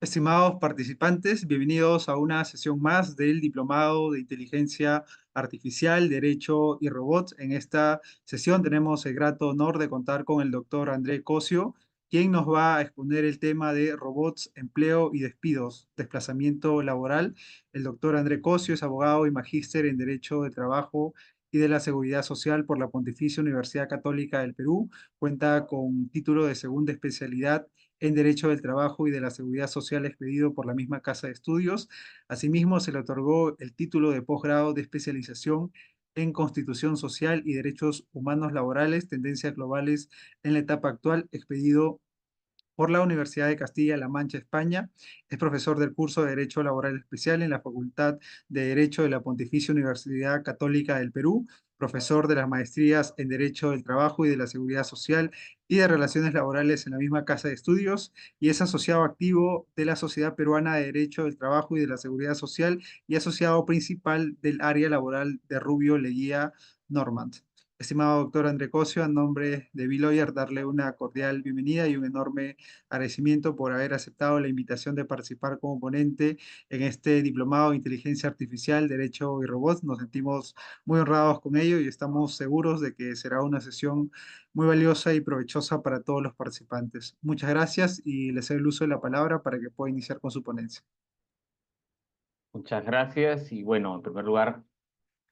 Estimados participantes, bienvenidos a una sesión más del Diplomado de Inteligencia Artificial, Derecho y Robots. En esta sesión tenemos el grato honor de contar con el doctor André Cosio, quien nos va a exponer el tema de robots, empleo y despidos, desplazamiento laboral. El doctor André Cosio es abogado y magíster en Derecho de Trabajo y de la Seguridad Social por la Pontificia Universidad Católica del Perú. Cuenta con título de segunda especialidad en Derecho del Trabajo y de la Seguridad Social expedido por la misma Casa de Estudios. Asimismo, se le otorgó el título de posgrado de especialización en Constitución Social y Derechos Humanos Laborales, Tendencias Globales en la etapa actual, expedido por la Universidad de Castilla-La Mancha, España. Es profesor del curso de Derecho Laboral Especial en la Facultad de Derecho de la Pontificia Universidad Católica del Perú, profesor de las maestrías en Derecho del Trabajo y de la Seguridad Social y de Relaciones Laborales en la misma Casa de Estudios, y es asociado activo de la Sociedad Peruana de Derecho del Trabajo y de la Seguridad Social y asociado principal del área laboral de Rubio Leguía Normand. Estimado doctor André Cosio, en nombre de Biloyer, darle una cordial bienvenida y un enorme agradecimiento por haber aceptado la invitación de participar como ponente en este diplomado de Inteligencia Artificial, Derecho y Robots. Nos sentimos muy honrados con ello y estamos seguros de que será una sesión muy valiosa y provechosa para todos los participantes. Muchas gracias y les doy el uso de la palabra para que pueda iniciar con su ponencia. Muchas gracias y bueno, en primer lugar,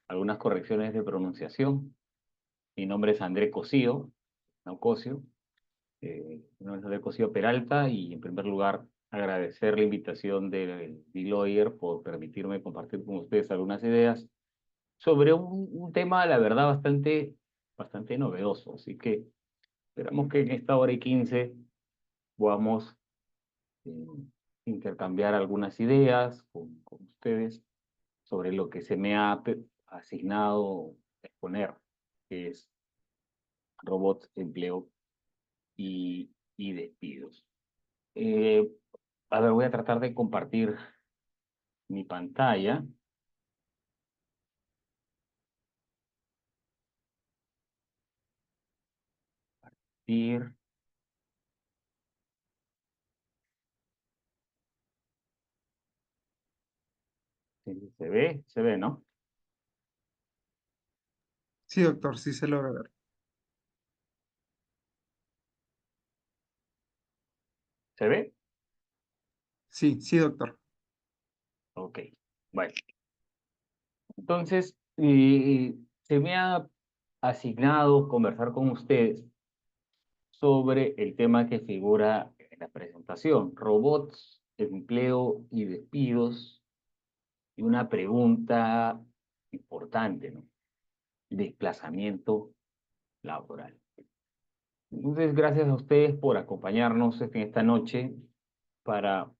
algunas correcciones de pronunciación. Mi nombre es André Cosío, no Cosio, mi nombre es André Cosío Peralta y en primer lugar agradecer la invitación de Deloitte por permitirme compartir con ustedes algunas ideas sobre un tema, la verdad, bastante novedoso. Así que esperamos que en esta hora y 15 podamos eh, intercambiar algunas ideas con ustedes sobre lo que se me ha asignado exponer, que es robots, empleo y despidos. Eh, a ver, voy a tratar de compartir mi pantalla. Ir, se ve, ¿no? Sí, doctor, sí se logra ver. ¿Se ve? Sí, sí, doctor. Ok. Bueno, entonces, se me ha asignado conversar con ustedes sobre el tema que figura en la presentación, robots, empleo y despidos, y una pregunta importante, ¿no? Desplazamiento laboral. Entonces, gracias a ustedes por acompañarnos en esta noche para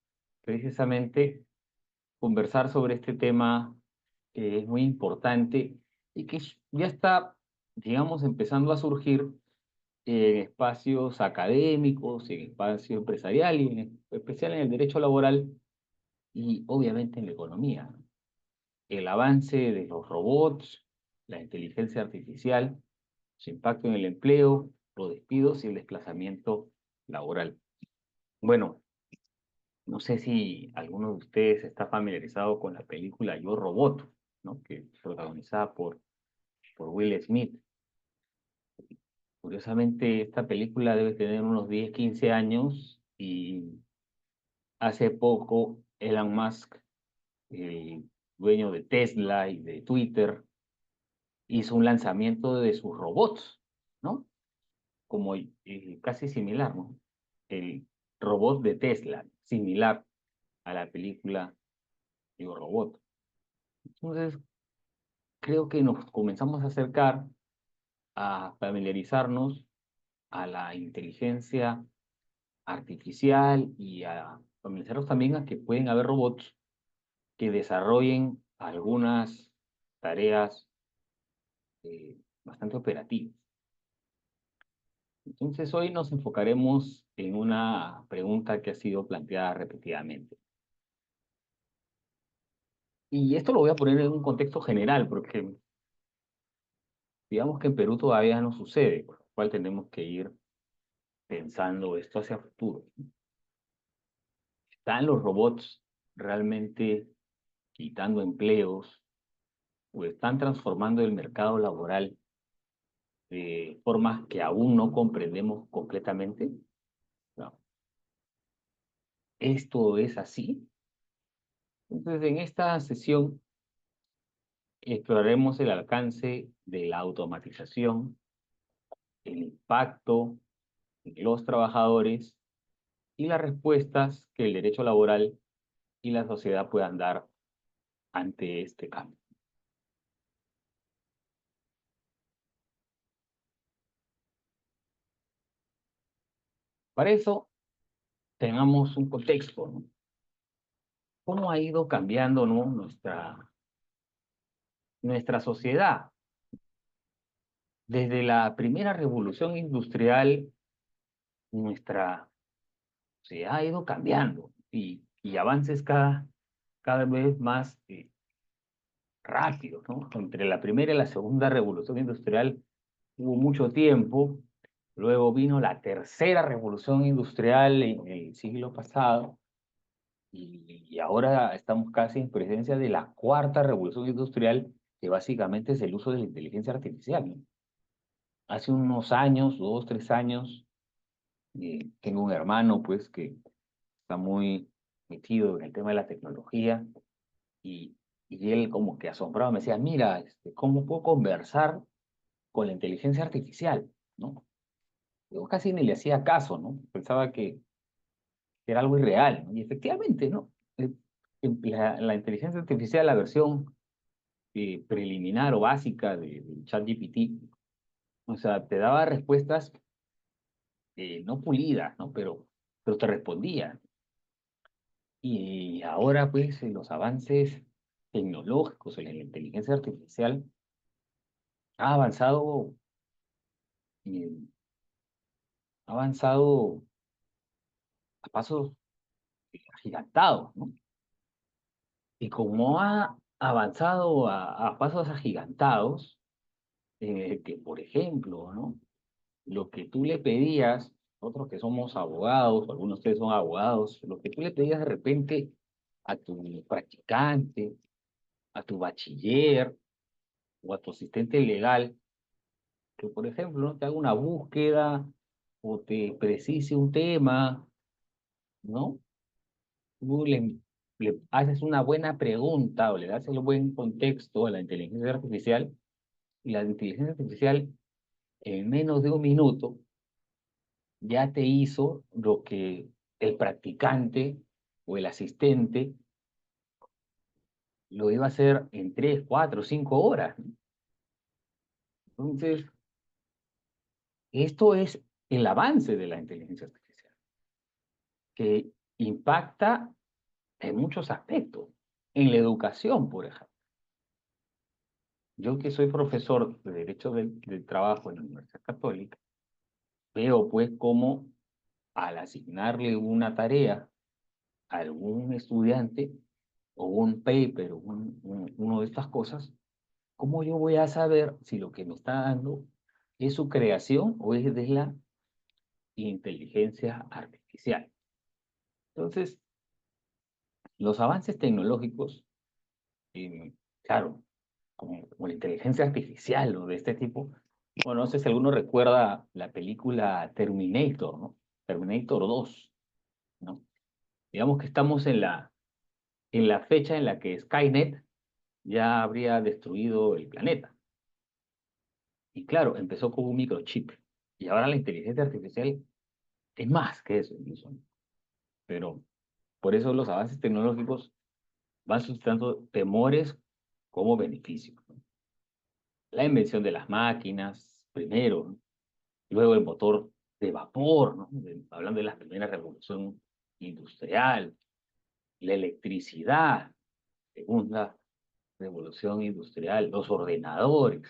precisamente conversar sobre este tema que es muy importante y que ya está, digamos, empezando a surgir en espacios académicos, en espacio empresarial y en especial en el derecho laboral y obviamente en la economía, ¿no? El avance de los robots, la inteligencia artificial, su impacto en el empleo, los despidos y el desplazamiento laboral. Bueno, no sé si alguno de ustedes está familiarizado con la película Yo Robot, ¿no? Que es protagonizada por Will Smith. Curiosamente, esta película debe tener unos 10, 15 años y hace poco Elon Musk, el dueño de Tesla y de Twitter, hizo un lanzamiento de sus robots, ¿no? Como casi similar, ¿no? El robot de Tesla, similar a la película Yo Robot. Entonces, creo que nos comenzamos a acercar a familiarizarnos a la inteligencia artificial y a familiarizarnos también a que pueden haber robots que desarrollen algunas tareas bastante operativas. Entonces, hoy nos enfocaremos en una pregunta que ha sido planteada repetidamente. Y esto lo voy a poner en un contexto general, porque digamos que en Perú todavía no sucede, por lo cual tenemos que ir pensando esto hacia futuro. ¿están los robots realmente quitando empleos o están transformando el mercado laboral de formas que aún no comprendemos completamente? No. ¿Esto es así? Entonces, en esta sesión exploraremos el alcance de la automatización, el impacto en los trabajadores y las respuestas que el derecho laboral y la sociedad puedan dar ante este cambio. Para eso, tengamos un contexto, ¿no? ¿Cómo ha ido cambiando, ¿no?, nuestra sociedad? Desde la primera revolución industrial, nuestra sociedad ha ido cambiando y avances cada vez más rápidos, ¿no? Entre la primera y la segunda revolución industrial hubo mucho tiempo, luego vino la tercera revolución industrial en el siglo pasado, y ahora estamos casi en presencia de la cuarta revolución industrial, que básicamente es el uso de la inteligencia artificial, ¿no? Hace unos años, 2, 3 años, tengo un hermano, pues, que está muy metido en el tema de la tecnología, y, y él como que asombrado me decía, mira, ¿cómo puedo conversar con la inteligencia artificial? ¿No? Yo casi ni le hacía caso, ¿no? Pensaba que era algo irreal, ¿no? Y efectivamente, ¿no? La inteligencia artificial, la versión preliminar o básica de ChatGPT, o sea, te daba respuestas no pulidas, ¿no? Pero te respondía. Y ahora, pues, los avances tecnológicos en la inteligencia artificial ha avanzado, eh, ha avanzado a pasos agigantados, ¿no? Y como ha avanzado a pasos agigantados, que por ejemplo, ¿no?, lo que tú le pedías, nosotros que somos abogados, o algunos de ustedes son abogados, lo que tú le pedías de repente a tu practicante, a tu bachiller o a tu asistente legal, que por ejemplo, ¿no?, te haga una búsqueda o te precise un tema, ¿no? Tú le haces una buena pregunta o le das el buen contexto a la inteligencia artificial, y la inteligencia artificial en menos de un minuto ya te hizo lo que el practicante o el asistente lo iba a hacer en 3, 4, 5 horas, ¿no? Entonces, esto es el avance de la inteligencia artificial, que impacta en muchos aspectos. En la educación, por ejemplo. Yo que soy profesor de Derecho del Trabajo en la Universidad Católica, veo pues cómo al asignarle una tarea a algún estudiante o un paper o uno de estas cosas, ¿cómo yo voy a saber si lo que me está dando es su creación o es de la inteligencia artificial? Entonces, los avances tecnológicos, claro, como la inteligencia artificial o de este tipo, bueno, no sé si alguno recuerda la película Terminator, ¿no? Terminator 2, ¿no? Digamos que estamos en la fecha en la que Skynet ya habría destruido el planeta. Y claro, empezó con un microchip. Y ahora la inteligencia artificial es más que eso incluso, ¿no? Pero por eso los avances tecnológicos van suscitando temores como beneficios, ¿no? La invención de las máquinas, primero, ¿no? Luego el motor de vapor, ¿no? Hablando de la primera revolución industrial, la electricidad, segunda revolución industrial, los ordenadores,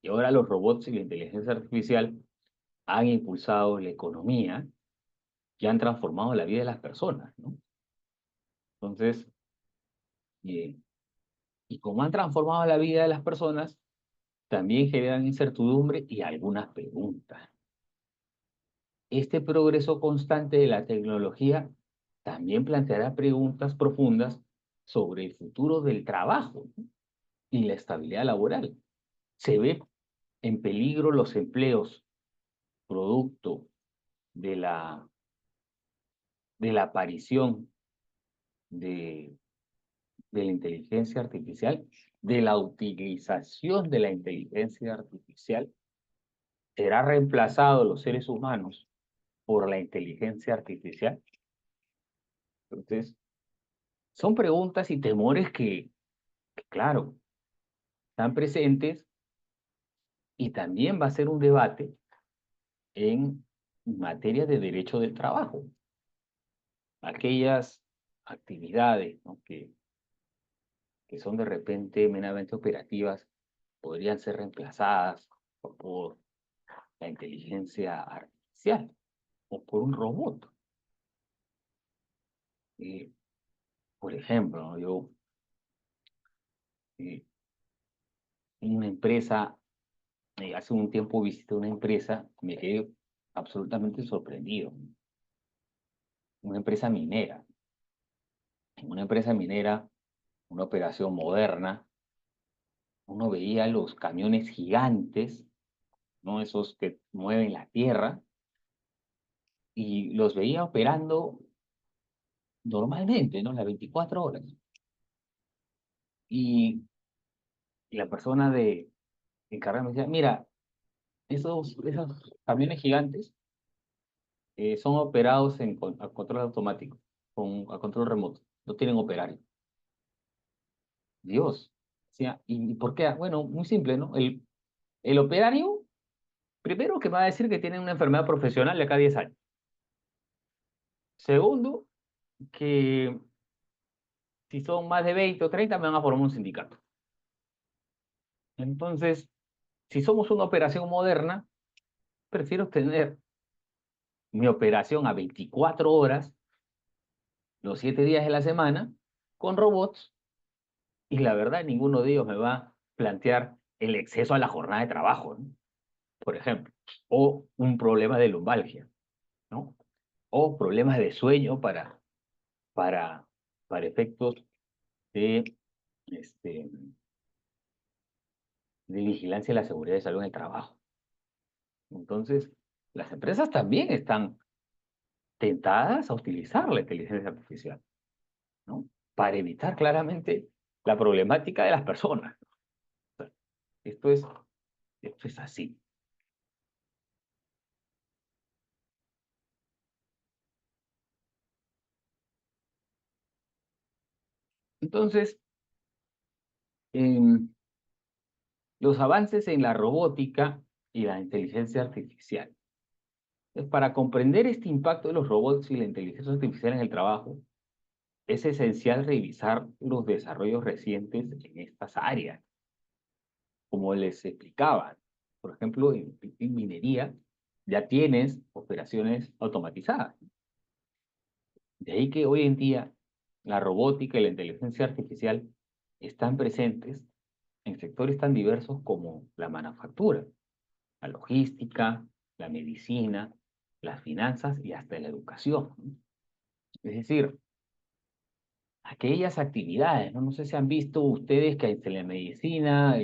y ahora los robots y la inteligencia artificial han impulsado la economía y han transformado la vida de las personas, ¿no? Entonces, eh, y como han transformado la vida de las personas, también generan incertidumbre y algunas preguntas. Este progreso constante de la tecnología también planteará preguntas profundas sobre el futuro del trabajo, ¿no? Y la estabilidad laboral. Se ve en peligro los empleos producto de la aparición de, de la inteligencia artificial, de la utilización de la inteligencia artificial. ¿Será reemplazado los seres humanos por la inteligencia artificial? Entonces, son preguntas y temores que, claro, están presentes, y también va a ser un debate en materia de derecho del trabajo. Aquellas actividades, ¿no?, que son de repente meramente operativas podrían ser reemplazadas por la inteligencia artificial o por un robot. Eh, por ejemplo, ¿no?, yo, eh, en una empresa, hace un tiempo visité una empresa, me quedé absolutamente sorprendido. Una empresa minera. En una empresa minera, una operación moderna, uno veía los camiones gigantes, ¿no? Esos que mueven la tierra, y los veía operando normalmente, ¿no? Las 24 horas. Y la persona encargada me decía, mira, esos camiones gigantes son operados a control automático, a control remoto, no tienen operario. Dios. Decía, ¿y por qué? Bueno, muy simple, ¿no? El operario, primero, que me va a decir que tiene una enfermedad profesional de acá a 10 años. Segundo, que si son más de 20 o 30 me van a formar un sindicato. Entonces, si somos una operación moderna, prefiero tener mi operación a 24 horas, los 7 días de la semana, con robots, y la verdad, ninguno de ellos me va a plantear el exceso a la jornada de trabajo, ¿no?, por ejemplo, o un problema de lumbalgia, ¿no? O problemas de sueño para, para efectos de, este, de vigilancia de la seguridad y salud en el trabajo. Entonces, las empresas también están tentadas a utilizar la inteligencia artificial, ¿no?, para evitar claramente la problemática de las personas. O sea, esto es así. Entonces, em, los avances en la robótica y la inteligencia artificial. Para comprender este impacto de los robots y la inteligencia artificial en el trabajo, es esencial revisar los desarrollos recientes en estas áreas. Como les explicaba, por ejemplo, en minería ya tienes operaciones automatizadas. De ahí que hoy en día la robótica y la inteligencia artificial están presentes en sectores tan diversos como la manufactura, la logística, la medicina, las finanzas y hasta la educación, ¿no? Es decir, aquellas actividades, ¿no? No sé si han visto ustedes que en telemedicina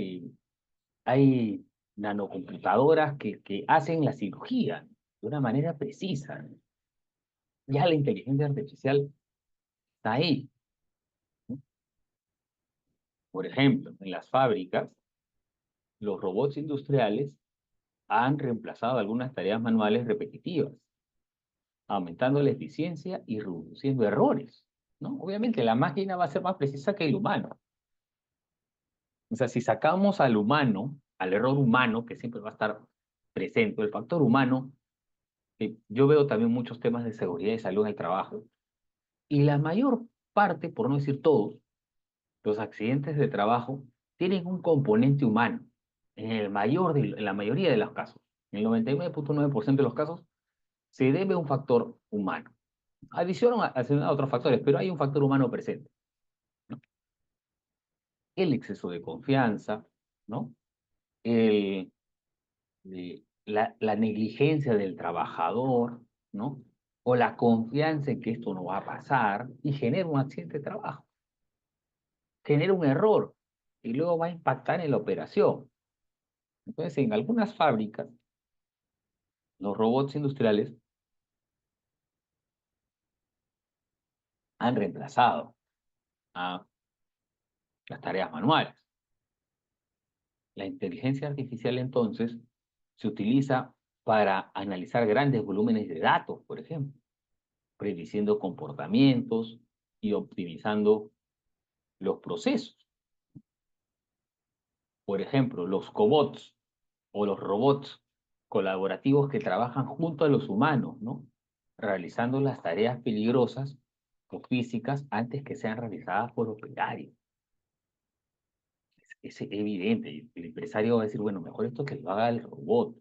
hay nanocomputadoras que hacen la cirugía de una manera precisa, ¿no? Ya la inteligencia artificial está ahí, ¿no? Por ejemplo, en las fábricas, los robots industriales han reemplazado algunas tareas manuales repetitivas, aumentando la eficiencia y reduciendo errores, ¿no? Obviamente la máquina va a ser más precisa que el humano. O sea, si sacamos al humano, al error humano, que siempre va a estar presente, el factor humano, yo veo también muchos temas de seguridad y salud en el trabajo, y la mayor parte, por no decir todos, los accidentes de trabajo tienen un componente humano, en la mayoría de los casos. En el 99.9% de los casos se debe a un factor humano. Adicionan a otros factores, pero hay un factor humano presente, ¿no? El exceso de confianza, ¿no? La negligencia del trabajador, ¿no? o la confianza en que esto no va a pasar y genera un accidente de trabajo, genera un error y luego va a impactar en la operación. Entonces, en algunas fábricas, los robots industriales han reemplazado a las tareas manuales. La inteligencia artificial, entonces, se utiliza para analizar grandes volúmenes de datos, por ejemplo, prediciendo comportamientos y optimizando los procesos. Por ejemplo, los cobots o los robots colaborativos que trabajan junto a los humanos, ¿no? Realizando las tareas peligrosas o físicas antes que sean realizadas por operarios. Es evidente. El empresario va a decir, bueno, mejor esto que lo haga el robot.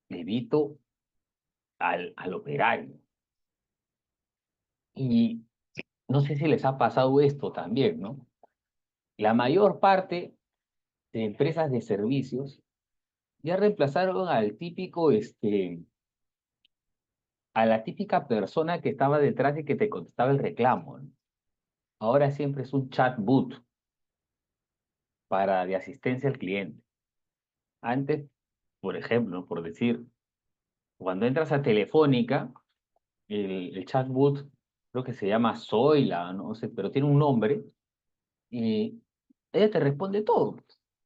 Le evito al operario. Y no sé si les ha pasado esto también, ¿no? La mayor parte de empresas de servicios ya reemplazaron al típico, a la típica persona que estaba detrás y que te contestaba el reclamo, ¿no? Ahora siempre es un chatbot de asistencia al cliente. Antes, por ejemplo, por decir, cuando entras a Telefónica, el chatbot creo que se llama Zoila, no sé, pero tiene un nombre, y ella te responde todo,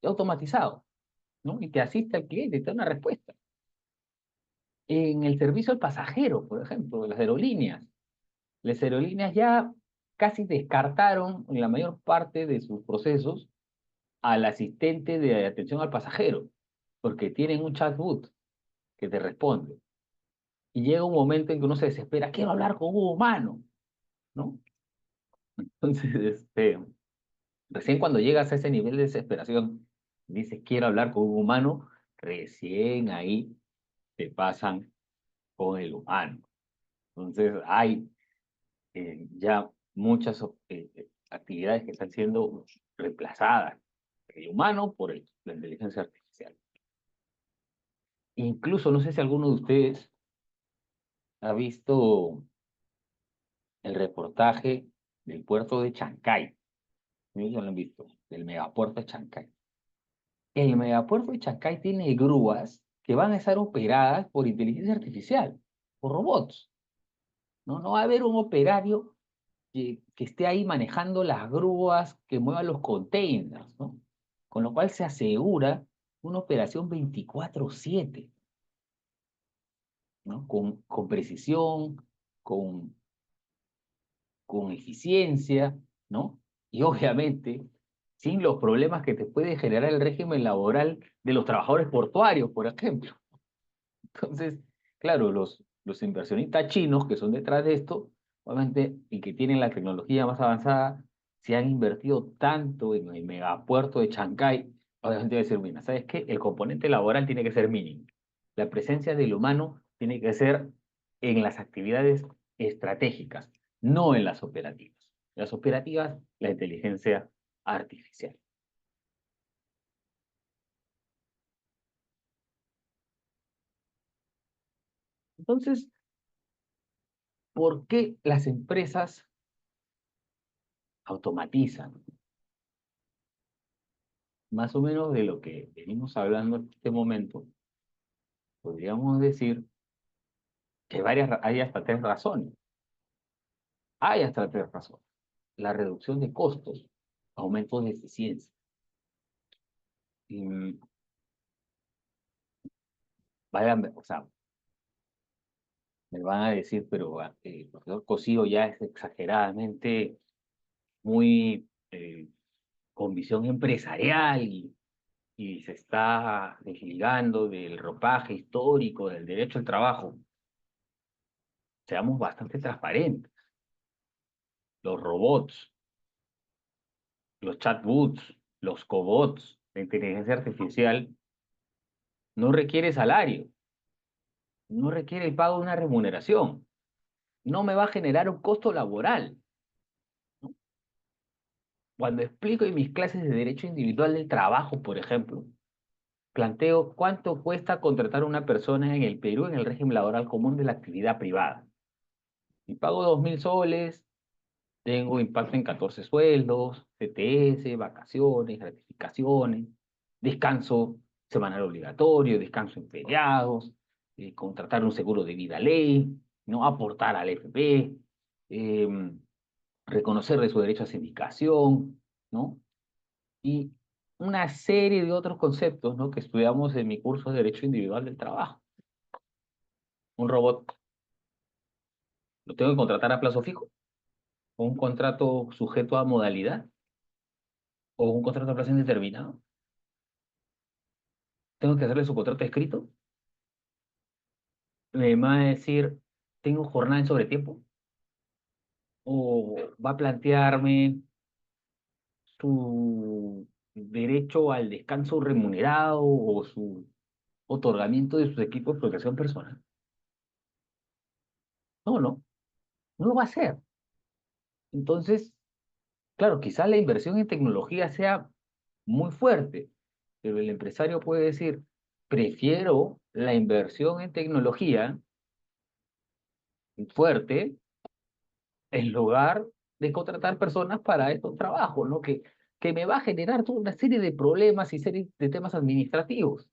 automatizado, ¿no? Y te asiste al cliente y te da una respuesta. En el servicio al pasajero, por ejemplo, de las aerolíneas ya casi descartaron en la mayor parte de sus procesos al asistente de atención al pasajero, porque tienen un chatbot que te responde. Y llega un momento en que uno se desespera, quiero hablar con un humano, ¿no? Entonces, recién cuando llegas a ese nivel de desesperación, dices, quiero hablar con un humano, recién ahí te pasan con el humano. Entonces, hay ya muchas actividades que están siendo reemplazadas, el humano por la inteligencia artificial. Incluso, no sé si alguno de ustedes ha visto el reportaje del puerto de Chancay. ¿Sí? ¿Lo han visto? Del megapuerto de Chancay. El megapuerto de Chancay tiene grúas que van a estar operadas por inteligencia artificial, por robots. No, no va a haber un operario que esté ahí manejando las grúas, que muevan los containers, ¿no? Con lo cual se asegura una operación 24/7, ¿no? Con precisión, con, con eficiencia, ¿no? Y obviamente sin los problemas que te puede generar el régimen laboral de los trabajadores portuarios, por ejemplo. Entonces, claro, los inversionistas chinos que son detrás de esto, obviamente, y que tienen la tecnología más avanzada, se han invertido tanto en el megapuerto de Chancay, obviamente debe ser mira, ¿sabes qué? El componente laboral tiene que ser mínimo. La presencia del humano tiene que ser en las actividades estratégicas, no en las operativas. Las operativas, la inteligencia artificial. Entonces, ¿por qué las empresas automatizan? Más o menos de lo que venimos hablando en este momento, podríamos decir que hay hasta tres razones. Hay hasta tres razones. La reducción de costos, aumento de eficiencia. Y, o sea, me van a decir, pero el profesor Cosío ya es exageradamente muy con visión empresarial y se está desligando del ropaje histórico, del derecho al trabajo. Seamos bastante transparentes. Los robots, los chatbots, los cobots, la inteligencia artificial, no requiere salario, no requiere el pago de una remuneración, no me va a generar un costo laboral. Cuando explico en mis clases de derecho individual del trabajo, por ejemplo, planteo cuánto cuesta contratar a una persona en el Perú en el régimen laboral común de la actividad privada. Y pago 2.000 soles, tengo impacto en 14 sueldos, CTS, vacaciones, gratificaciones, descanso semanal obligatorio, descanso en feriados, contratar un seguro de vida ley, ¿no? Aportar al FP, reconocerle su derecho a sindicación, ¿no? Y una serie de otros conceptos, ¿no? Que estudiamos en mi curso de Derecho Individual del Trabajo. Un robot lo tengo que contratar a plazo fijo, o un contrato sujeto a modalidad, o un contrato a plazo indeterminado. Tengo que hacerle su contrato escrito. Me va a decir, ¿tengo jornada en sobretiempo? ¿O va a plantearme su derecho al descanso remunerado o su otorgamiento de sus equipos de protección personal? No, no lo va a hacer. Entonces, claro, quizás la inversión en tecnología sea muy fuerte, pero el empresario puede decir, prefiero la inversión en tecnología fuerte en lugar de contratar personas para estos trabajos, ¿no? Que me va a generar toda una serie de problemas y serie de temas administrativos.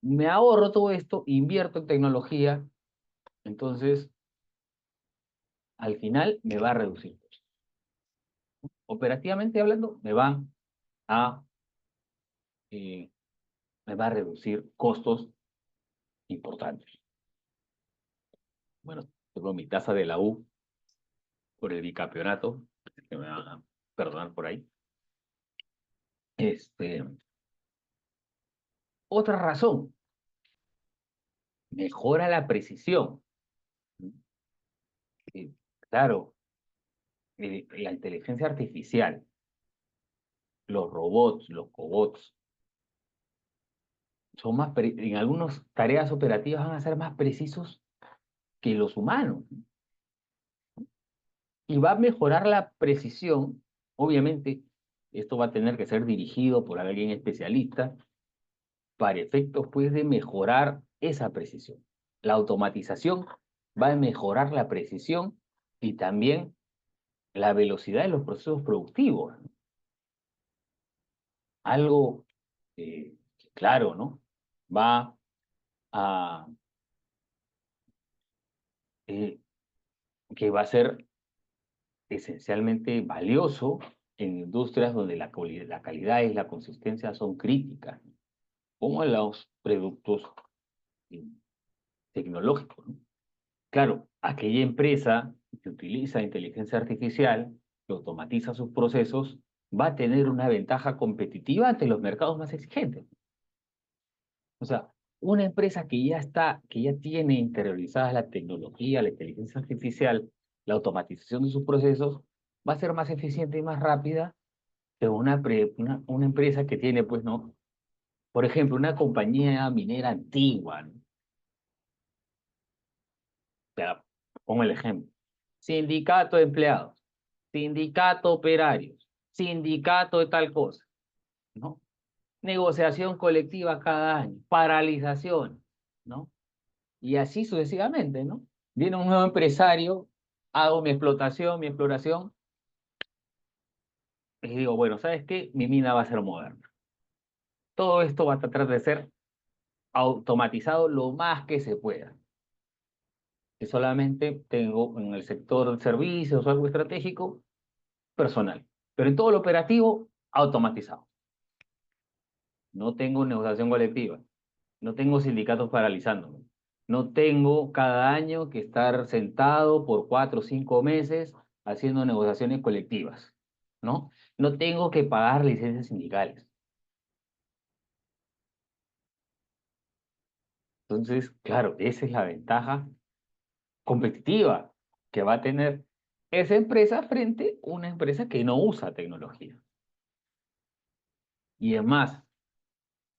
Me ahorro todo esto, invierto en tecnología, entonces al final me va a reducir costos. Operativamente hablando, a, eh, me va a reducir costos importantes. Bueno, tengo mi tasa de la U por el bicampeonato, que me van a perdonar por ahí. Otra razón, mejora la precisión. Claro, la inteligencia artificial, los robots, los cobots, son en algunas tareas operativas van a ser más precisos que los humanos. Y va a mejorar la precisión. Obviamente, esto va a tener que ser dirigido por alguien especialista para efectos, pues, de mejorar esa precisión. La automatización va a mejorar la precisión y también la velocidad de los procesos productivos. Algo claro, ¿no? Va a, eh, que va a ser esencialmente valioso en industrias donde la calidad y la consistencia son críticas, ¿no? Como en los productos eh, tecnológicos, ¿no? Claro, aquella empresa que utiliza inteligencia artificial, que automatiza sus procesos, va a tener una ventaja competitiva ante los mercados más exigentes. O sea, una empresa que ya tiene interiorizadas la tecnología, la inteligencia artificial, la automatización de sus procesos, va a ser más eficiente y más rápida que una empresa que tiene, pues, ¿no? Por ejemplo, una compañía minera antigua, ¿no? O sea, pongo el ejemplo. Sindicato de empleados, sindicato operarios, sindicato de tal cosa, ¿no? Negociación colectiva cada año, paralización, ¿no? Y así sucesivamente, ¿no? Viene un nuevo empresario, hago mi exploración, y digo, bueno, ¿sabes qué? Mi mina va a ser moderna. Todo esto va a tratar de ser automatizado lo más que se pueda. Que solamente tengo en el sector de servicios o algo estratégico, personal. Pero en todo lo operativo, automatizado. No tengo negociación colectiva. No tengo sindicatos paralizándome. No tengo cada año que estar sentado por 4 o 5 meses haciendo negociaciones colectivas, ¿no? No tengo que pagar licencias sindicales. Entonces, claro, esa es la ventaja competitiva que va a tener esa empresa frente a una empresa que no usa tecnología. Y es más,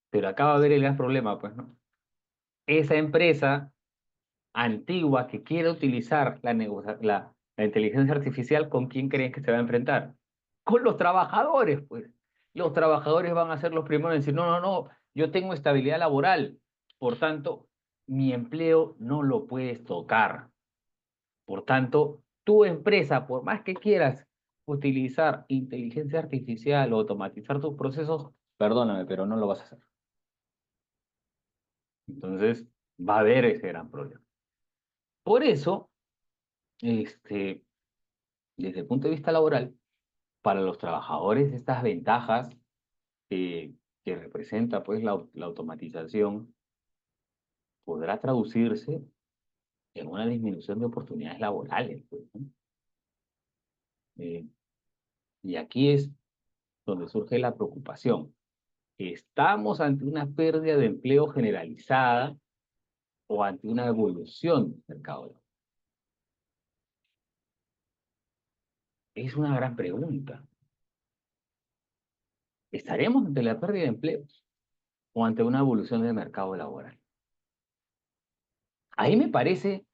pero acá va a haber el gran problema, pues, ¿no? Esa empresa antigua que quiere utilizar la inteligencia artificial, ¿con quién creen que se va a enfrentar? Con los trabajadores, pues. Los trabajadores van a ser los primeros en decir, no, yo tengo estabilidad laboral, por tanto, mi empleo no lo puedes tocar. Por tanto, tu empresa, por más que quieras utilizar inteligencia artificial o automatizar tus procesos, perdóname, pero no lo vas a hacer. Entonces, va a haber ese gran problema. Por eso, desde el punto de vista laboral, para los trabajadores, estas ventajas que representa pues la automatización podrá traducirse en una disminución de oportunidades laborales, pues, ¿no? Eh, y aquí es donde surge la preocupación. ¿Estamos ante una pérdida de empleo generalizada o ante una evolución del mercado laboral? Es una gran pregunta. ¿Estaremos ante la pérdida de empleos o ante una evolución del mercado laboral? Ahí me parece,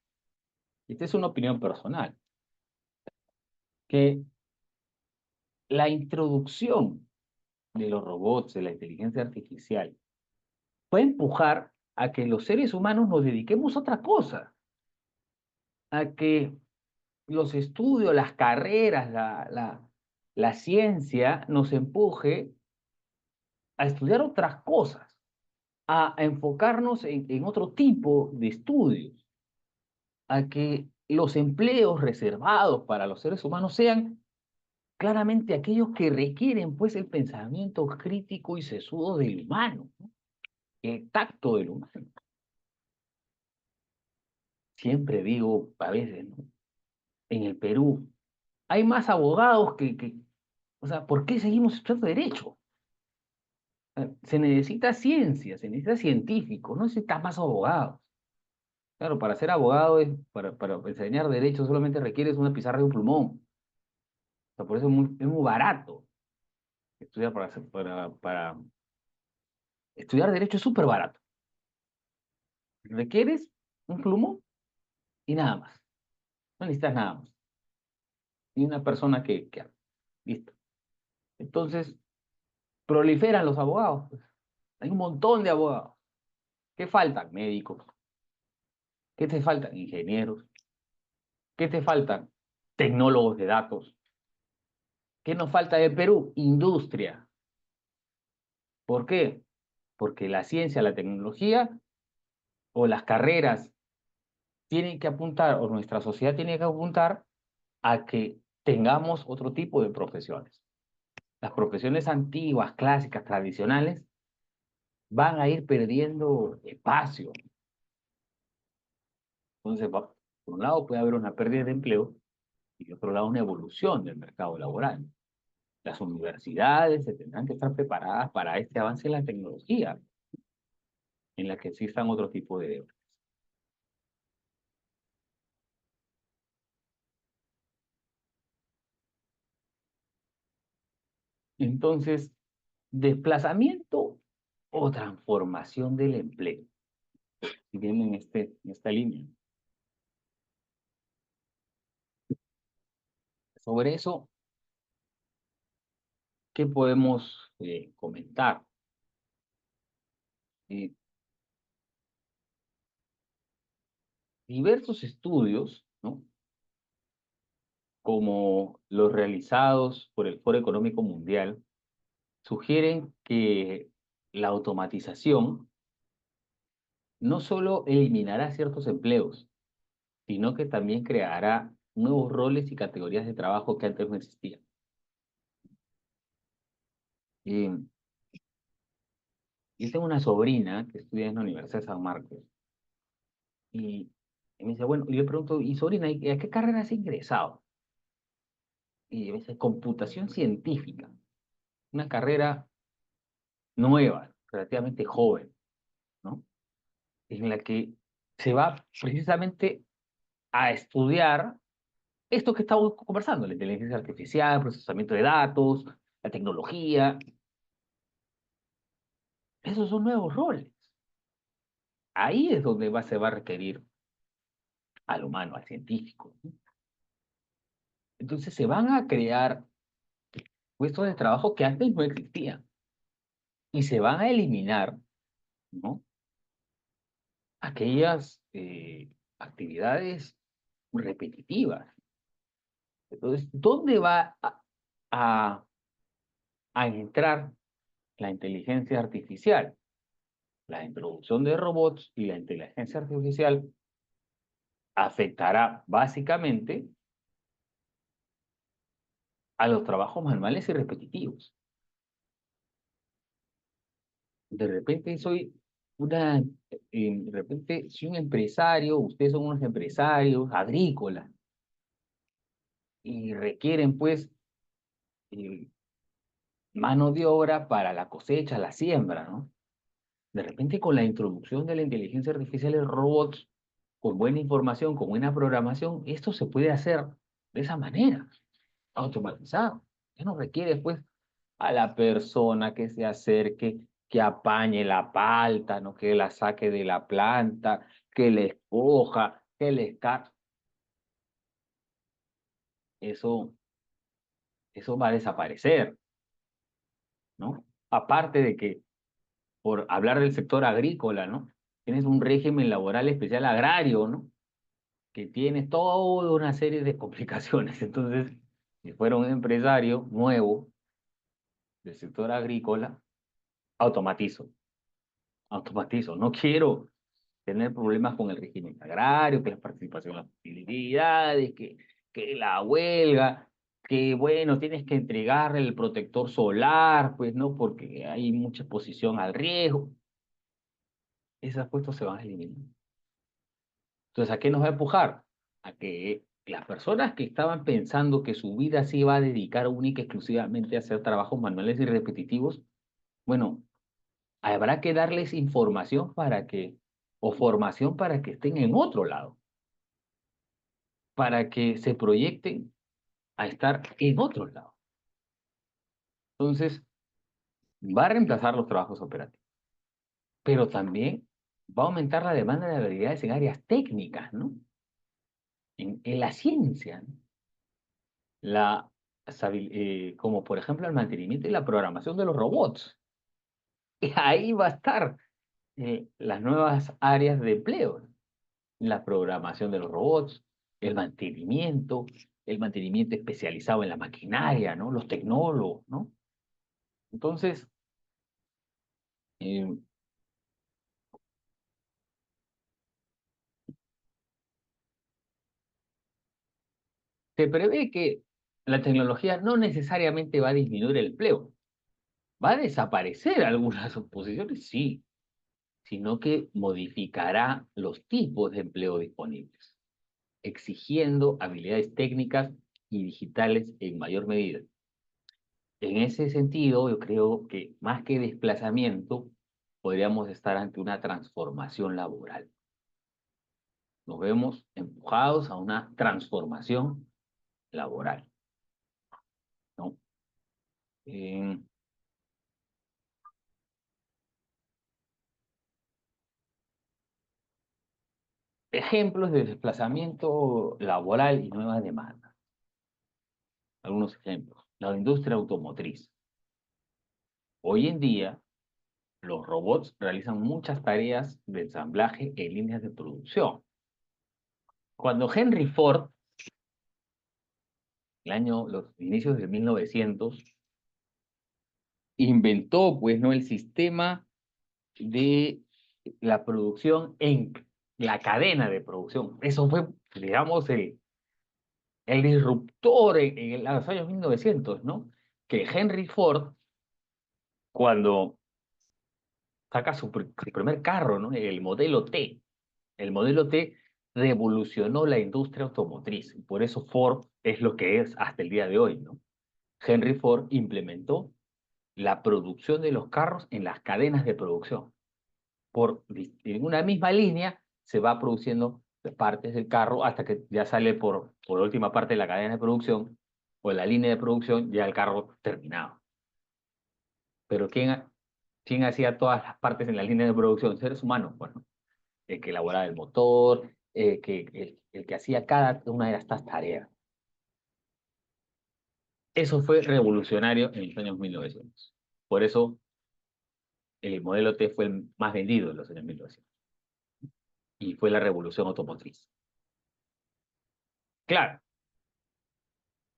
esta es una opinión personal, que la introducción de los robots, de la inteligencia artificial, puede empujar a que los seres humanos nos dediquemos a otra cosa, a que los estudios, las carreras, la ciencia nos empuje a estudiar otras cosas, a enfocarnos en otro tipo de estudios, a que los empleos reservados para los seres humanos sean claramente aquellos que requieren pues el pensamiento crítico y sesudo del humano, ¿no? El tacto del humano. Siempre digo a veces, ¿no? En el Perú hay más abogados o sea, ¿por qué seguimos estudiando derecho? Se necesita ciencia, se necesita científicos, no necesita más abogados. Claro, para ser abogado, para enseñar derecho solamente requieres una pizarra y un plumón. O sea, por eso es muy barato estudiar para estudiar derecho es súper barato. Requieres un plumón y nada más. No necesitas nada más. Ni una persona que listo. Entonces, proliferan los abogados, pues. Hay un montón de abogados. ¿Qué faltan? Médicos. ¿Qué te faltan? Ingenieros. ¿Qué te faltan? Tecnólogos de datos. ¿Qué nos falta en Perú? Industria. ¿Por qué? Porque la ciencia, la tecnología o las carreras tienen que apuntar, o nuestra sociedad tiene que apuntar a que tengamos otro tipo de profesiones. Las profesiones antiguas, clásicas, tradicionales, van a ir perdiendo espacio. Entonces, por un lado puede haber una pérdida de empleo y de otro lado una evolución del mercado laboral. Las universidades se tendrán que estar preparadas para este avance en la tecnología, en la que existan otro tipo de deberes. Entonces, desplazamiento o transformación del empleo, siguiendo en esta línea. Sobre eso, ¿qué podemos comentar? Eh, Diversos estudios, ¿no? Como los realizados por el Foro Económico Mundial, sugieren que la automatización no solo eliminará ciertos empleos, sino que también creará nuevos roles y categorías de trabajo que antes no existían. Eh, yo tengo una sobrina que estudia en la Universidad de San Marcos y me dice, bueno, y le pregunto, y sobrina, ¿y a qué carrera has ingresado? Y me dice, computación científica, una carrera nueva, relativamente joven, ¿no? En la que se va precisamente a estudiar esto que estamos conversando, la inteligencia artificial, procesamiento de datos, la tecnología. Esos son nuevos roles. Ahí es donde se va a requerir al humano, al científico, ¿no? Entonces se van a crear puestos de trabajo que antes no existían y se van a eliminar, ¿no? Aquellas actividades repetitivas. Entonces, ¿dónde va a, a entrar la inteligencia artificial? La introducción de robots y la inteligencia artificial afectará básicamente a los trabajos manuales y repetitivos. De repente soy de repente soy un empresario, ustedes son unos empresarios agrícolas y requieren pues eh, mano de obra para la cosecha, la siembra, ¿no? De repente con la introducción de la inteligencia artificial y robots, con buena información, con buena programación, esto se puede hacer de esa manera, automatizado. Ya no requiere pues a la persona que se acerque, que apañe la palta, ¿no? Que la saque de la planta, que le escoja, que le escarche. Eso, eso va a desaparecer, ¿no? Aparte de que, por hablar del sector agrícola, ¿no? Tienes un régimen laboral especial agrario, ¿no? Que tiene toda una serie de complicaciones. Entonces, si fuera un empresario nuevo del sector agrícola, automatizo, automatizo. No quiero tener problemas con el régimen agrario, que la participación en las utilidades, que la huelga, que bueno, tienes que entregarle el protector solar, pues no, porque hay mucha exposición al riesgo. Esos puestos se van a eliminar. Entonces, ¿a qué nos va a empujar? A que las personas que estaban pensando que su vida se iba a dedicar única y exclusivamente a hacer trabajos manuales y repetitivos, bueno, habrá que darles información para que, o formación para que estén en otro lado, para que se proyecten a estar en otro lado. Entonces, va a reemplazar los trabajos operativos, pero también va a aumentar la demanda de habilidades en áreas técnicas, ¿no? En la ciencia, ¿no? Como por ejemplo el mantenimiento y la programación de los robots. Y ahí va a estar las nuevas áreas de empleo, ¿no? La programación de los robots, el mantenimiento especializado en la maquinaria, ¿no? Los tecnólogos, ¿no? Entonces, eh, se prevé que la tecnología no necesariamente va a disminuir el empleo, va a desaparecer algunas posiciones, sí, sino que modificará los tipos de empleo disponibles, exigiendo habilidades técnicas y digitales en mayor medida. En ese sentido, yo creo que más que desplazamiento, podríamos estar ante una transformación laboral. Nos vemos empujados a una transformación laboral, ¿no? Eh, Ejemplos de desplazamiento laboral y nuevas demandas. Algunos ejemplos. La industria automotriz. Hoy en día, los robots realizan muchas tareas de ensamblaje en líneas de producción. Cuando Henry Ford, los inicios de 1900, inventó, pues, ¿no? El sistema de la producción en la cadena de producción. Eso fue, digamos, el disruptor en los años 1900, ¿no? Que Henry Ford, cuando saca su primer carro, ¿no? El modelo T. El modelo T revolucionó la industria automotriz. Por eso Ford es lo que es hasta el día de hoy, ¿no? Henry Ford implementó la producción de los carros en las cadenas de producción. En una misma línea se va produciendo partes del carro hasta que ya sale por la última parte de la cadena de producción o la línea de producción, ya el carro terminado. Pero ¿quién hacía todas las partes en la línea de producción? Seres humanos, bueno, el que elaboraba el motor, el que hacía cada una de estas tareas. Eso fue revolucionario en los años 1900. Por eso el modelo T fue el más vendido en los años 1900 y fue la revolución automotriz. Claro,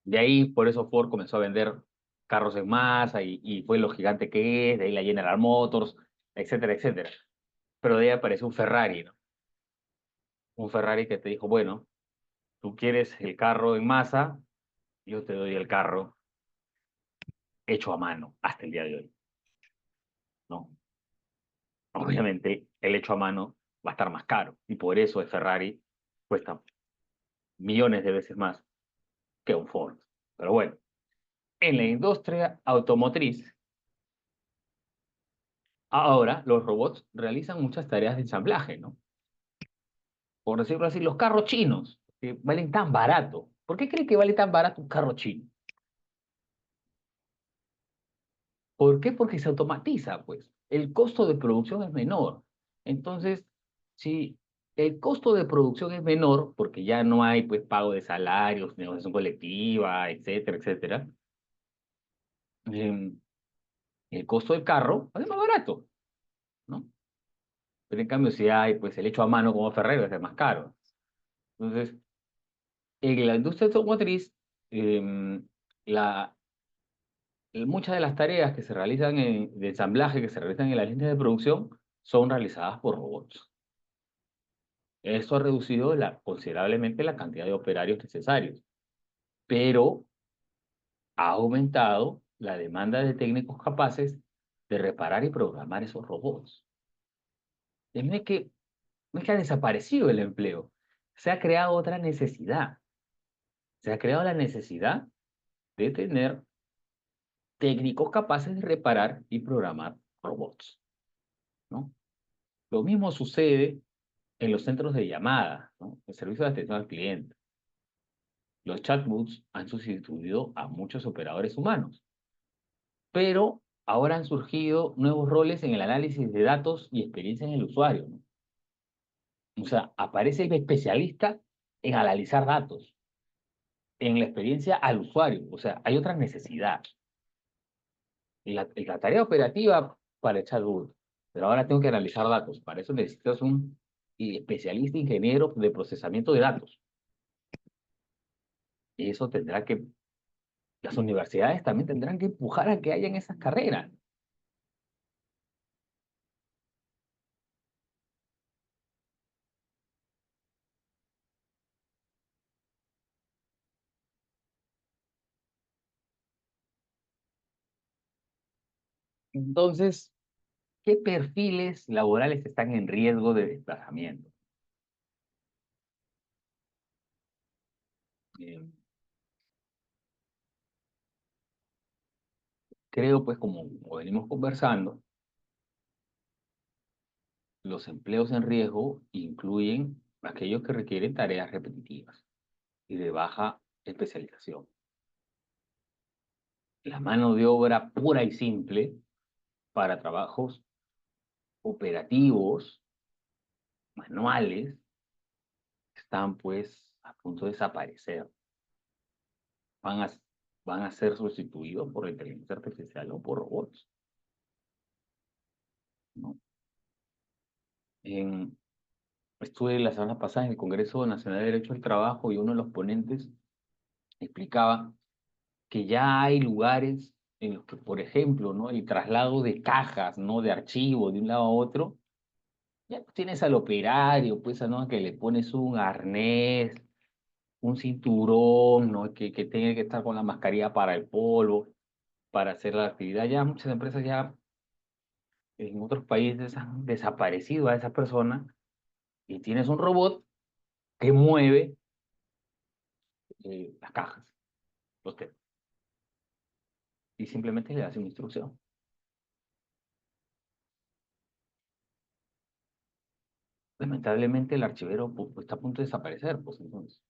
de ahí por eso Ford comenzó a vender carros en masa y fue lo gigante que es, de ahí la General Motors, etcétera, etcétera. Pero de ahí apareció un Ferrari, ¿no? Un Ferrari que te dijo, bueno, tú quieres el carro en masa, yo te doy el carro hecho a mano hasta el día de hoy, ¿no? Obviamente el hecho a mano va a estar más caro y por eso el Ferrari cuesta millones de veces más que un Ford. Pero bueno, en la industria automotriz, ahora los robots realizan muchas tareas de ensamblaje, ¿no? Por decirlo así, los carros chinos, que valen tan barato. ¿Por qué cree que vale tan barato un carro chino? ¿Por qué? Porque se automatiza, pues. El costo de producción es menor. Entonces, si el costo de producción es menor, porque ya no hay, pues, pago de salarios, negociación colectiva, etcétera, etcétera, em, el costo del carro es más barato, ¿no? Pero en cambio, si hay, pues, el hecho a mano como Ferrari, va a ser más caro. Entonces, en la industria automotriz, em, la, muchas de las tareas que se realizan de ensamblaje, que se realizan en las líneas de producción, son realizadas por robots. Esto ha reducido considerablemente la cantidad de operarios necesarios, pero ha aumentado la demanda de técnicos capaces de reparar y programar esos robots. Y no es que ha desaparecido el empleo, se ha creado otra necesidad. Se ha creado la necesidad de tener técnicos capaces de reparar y programar robots, ¿no? Lo mismo sucede en los centros de llamada, ¿no? El servicio de atención al cliente. Los chatbots han sustituido a muchos operadores humanos, pero ahora han surgido nuevos roles en el análisis de datos y experiencia en el usuario, ¿no? O sea, aparece el especialista en analizar datos, en la experiencia al usuario. O sea, hay otra necesidad. La tarea operativa para el chatbot, pero ahora tengo que analizar datos. Para eso necesitas un especialista ingeniero de procesamiento de datos. Y eso tendrá que, las universidades también tendrán que empujar a que hayan esas carreras. Entonces, ¿qué perfiles laborales están en riesgo de desplazamiento? Eh, creo, pues, como venimos conversando, los empleos en riesgo incluyen aquellos que requieren tareas repetitivas y de baja especialización. La mano de obra pura y simple para trabajos operativos, manuales, están, pues, a punto de desaparecer. Van a, van a ser sustituidos por la inteligencia artificial o por robots, ¿no? En, Estuve la semana pasada en el Congreso Nacional de Derecho al Trabajo y uno de los ponentes explicaba que ya hay lugares en los que, por ejemplo, ¿no? El traslado de cajas, ¿no? De archivos de un lado a otro, ya no tienes al operario, pues, ¿no? Que le pones un arnés, un cinturón, ¿no? Que tenga que estar con la mascarilla para el polvo, para hacer la actividad. Ya muchas empresas ya en otros países han desaparecido a esa persona y tienes un robot que mueve las cajas, los temas, y simplemente le das una instrucción. Lamentablemente el archivero pues, está a punto de desaparecer, pues entonces.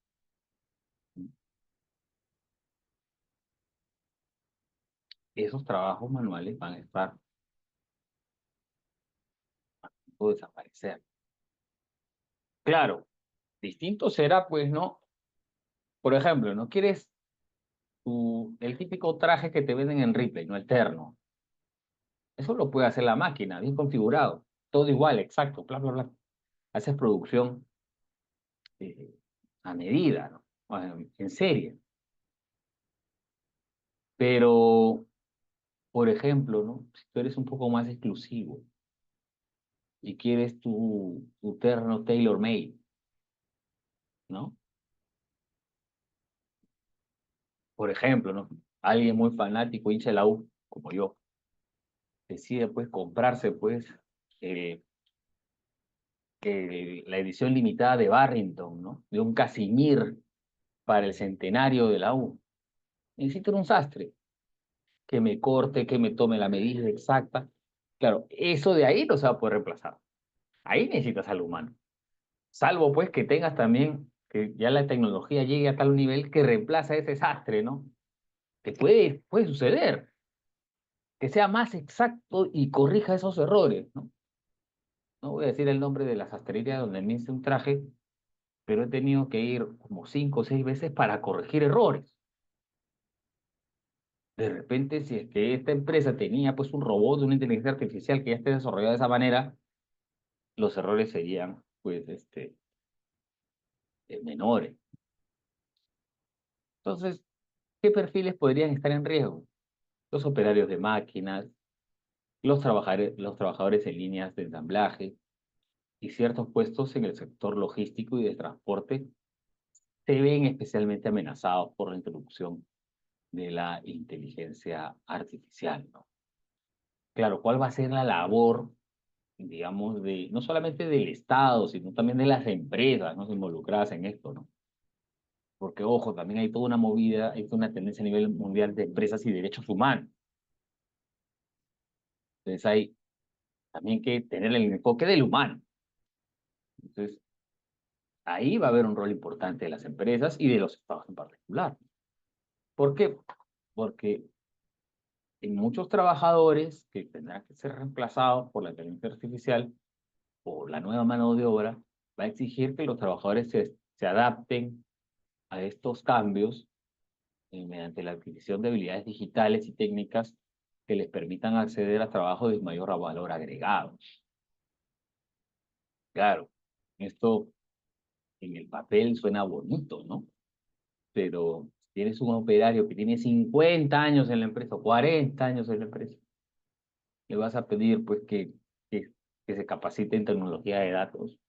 Esos trabajos manuales van a estar a punto de desaparecer. Claro, distinto será, pues, ¿no? Por ejemplo, ¿no quieres el típico traje que te venden en Ripley, ¿no? El terno? Eso lo puede hacer la máquina, bien configurado. Todo igual, exacto, bla, bla, bla. Haces producción a medida, ¿no? en serie. Pero, por ejemplo, ¿no? Si tú eres un poco más exclusivo y quieres tu terno tailor-made, ¿no? Por ejemplo, ¿no? Alguien muy fanático, hincha de la U, como yo, decide pues comprarse pues eh, la edición limitada de Barrington, ¿no? De un Casimir para el centenario de la U. Necesito un sastre que me corte, que me tome la medida exacta. Claro, eso de ahí no se va a poder reemplazar. Ahí necesitas al humano. Salvo pues que tengas también, que ya la tecnología llegue a tal nivel que reemplaza ese sastre, ¿no? Que puede suceder, que sea más exacto y corrija esos errores, ¿no? No voy a decir el nombre de la sastrería donde me hice un traje, pero he tenido que ir como 5 o 6 veces para corregir errores. De repente, si es que esta empresa tenía pues un robot, una inteligencia artificial que ya esté desarrollada de esa manera, los errores serían pues menores. Entonces, ¿qué perfiles podrían estar en riesgo? Los operarios de máquinas, los trabajadores en líneas de ensamblaje y ciertos puestos en el sector logístico y de transporte se ven especialmente amenazados por la introducción de la inteligencia artificial, ¿no? Claro, ¿cuál va a ser la labor, digamos, no solamente del Estado, sino también de las empresas, ¿no? Involucradas en esto, ¿no? Porque, ojo, también hay toda una movida, hay toda una tendencia a nivel mundial de empresas y derechos humanos. Entonces hay también que tener el enfoque del humano. Entonces, ahí va a haber un rol importante de las empresas y de los estados en particular. ¿Por qué? Porque en muchos trabajadores que tendrán que ser reemplazados por la inteligencia artificial o la nueva mano de obra, va a exigir que los trabajadores se adapten a estos cambios mediante la adquisición de habilidades digitales y técnicas que les permitan acceder a trabajos de mayor valor agregado. Claro, esto en el papel suena bonito, ¿no? Pero si tienes un operario que tiene 50 años en la empresa, o 40 años en la empresa, le vas a pedir pues que, que se capacite en tecnología de datos.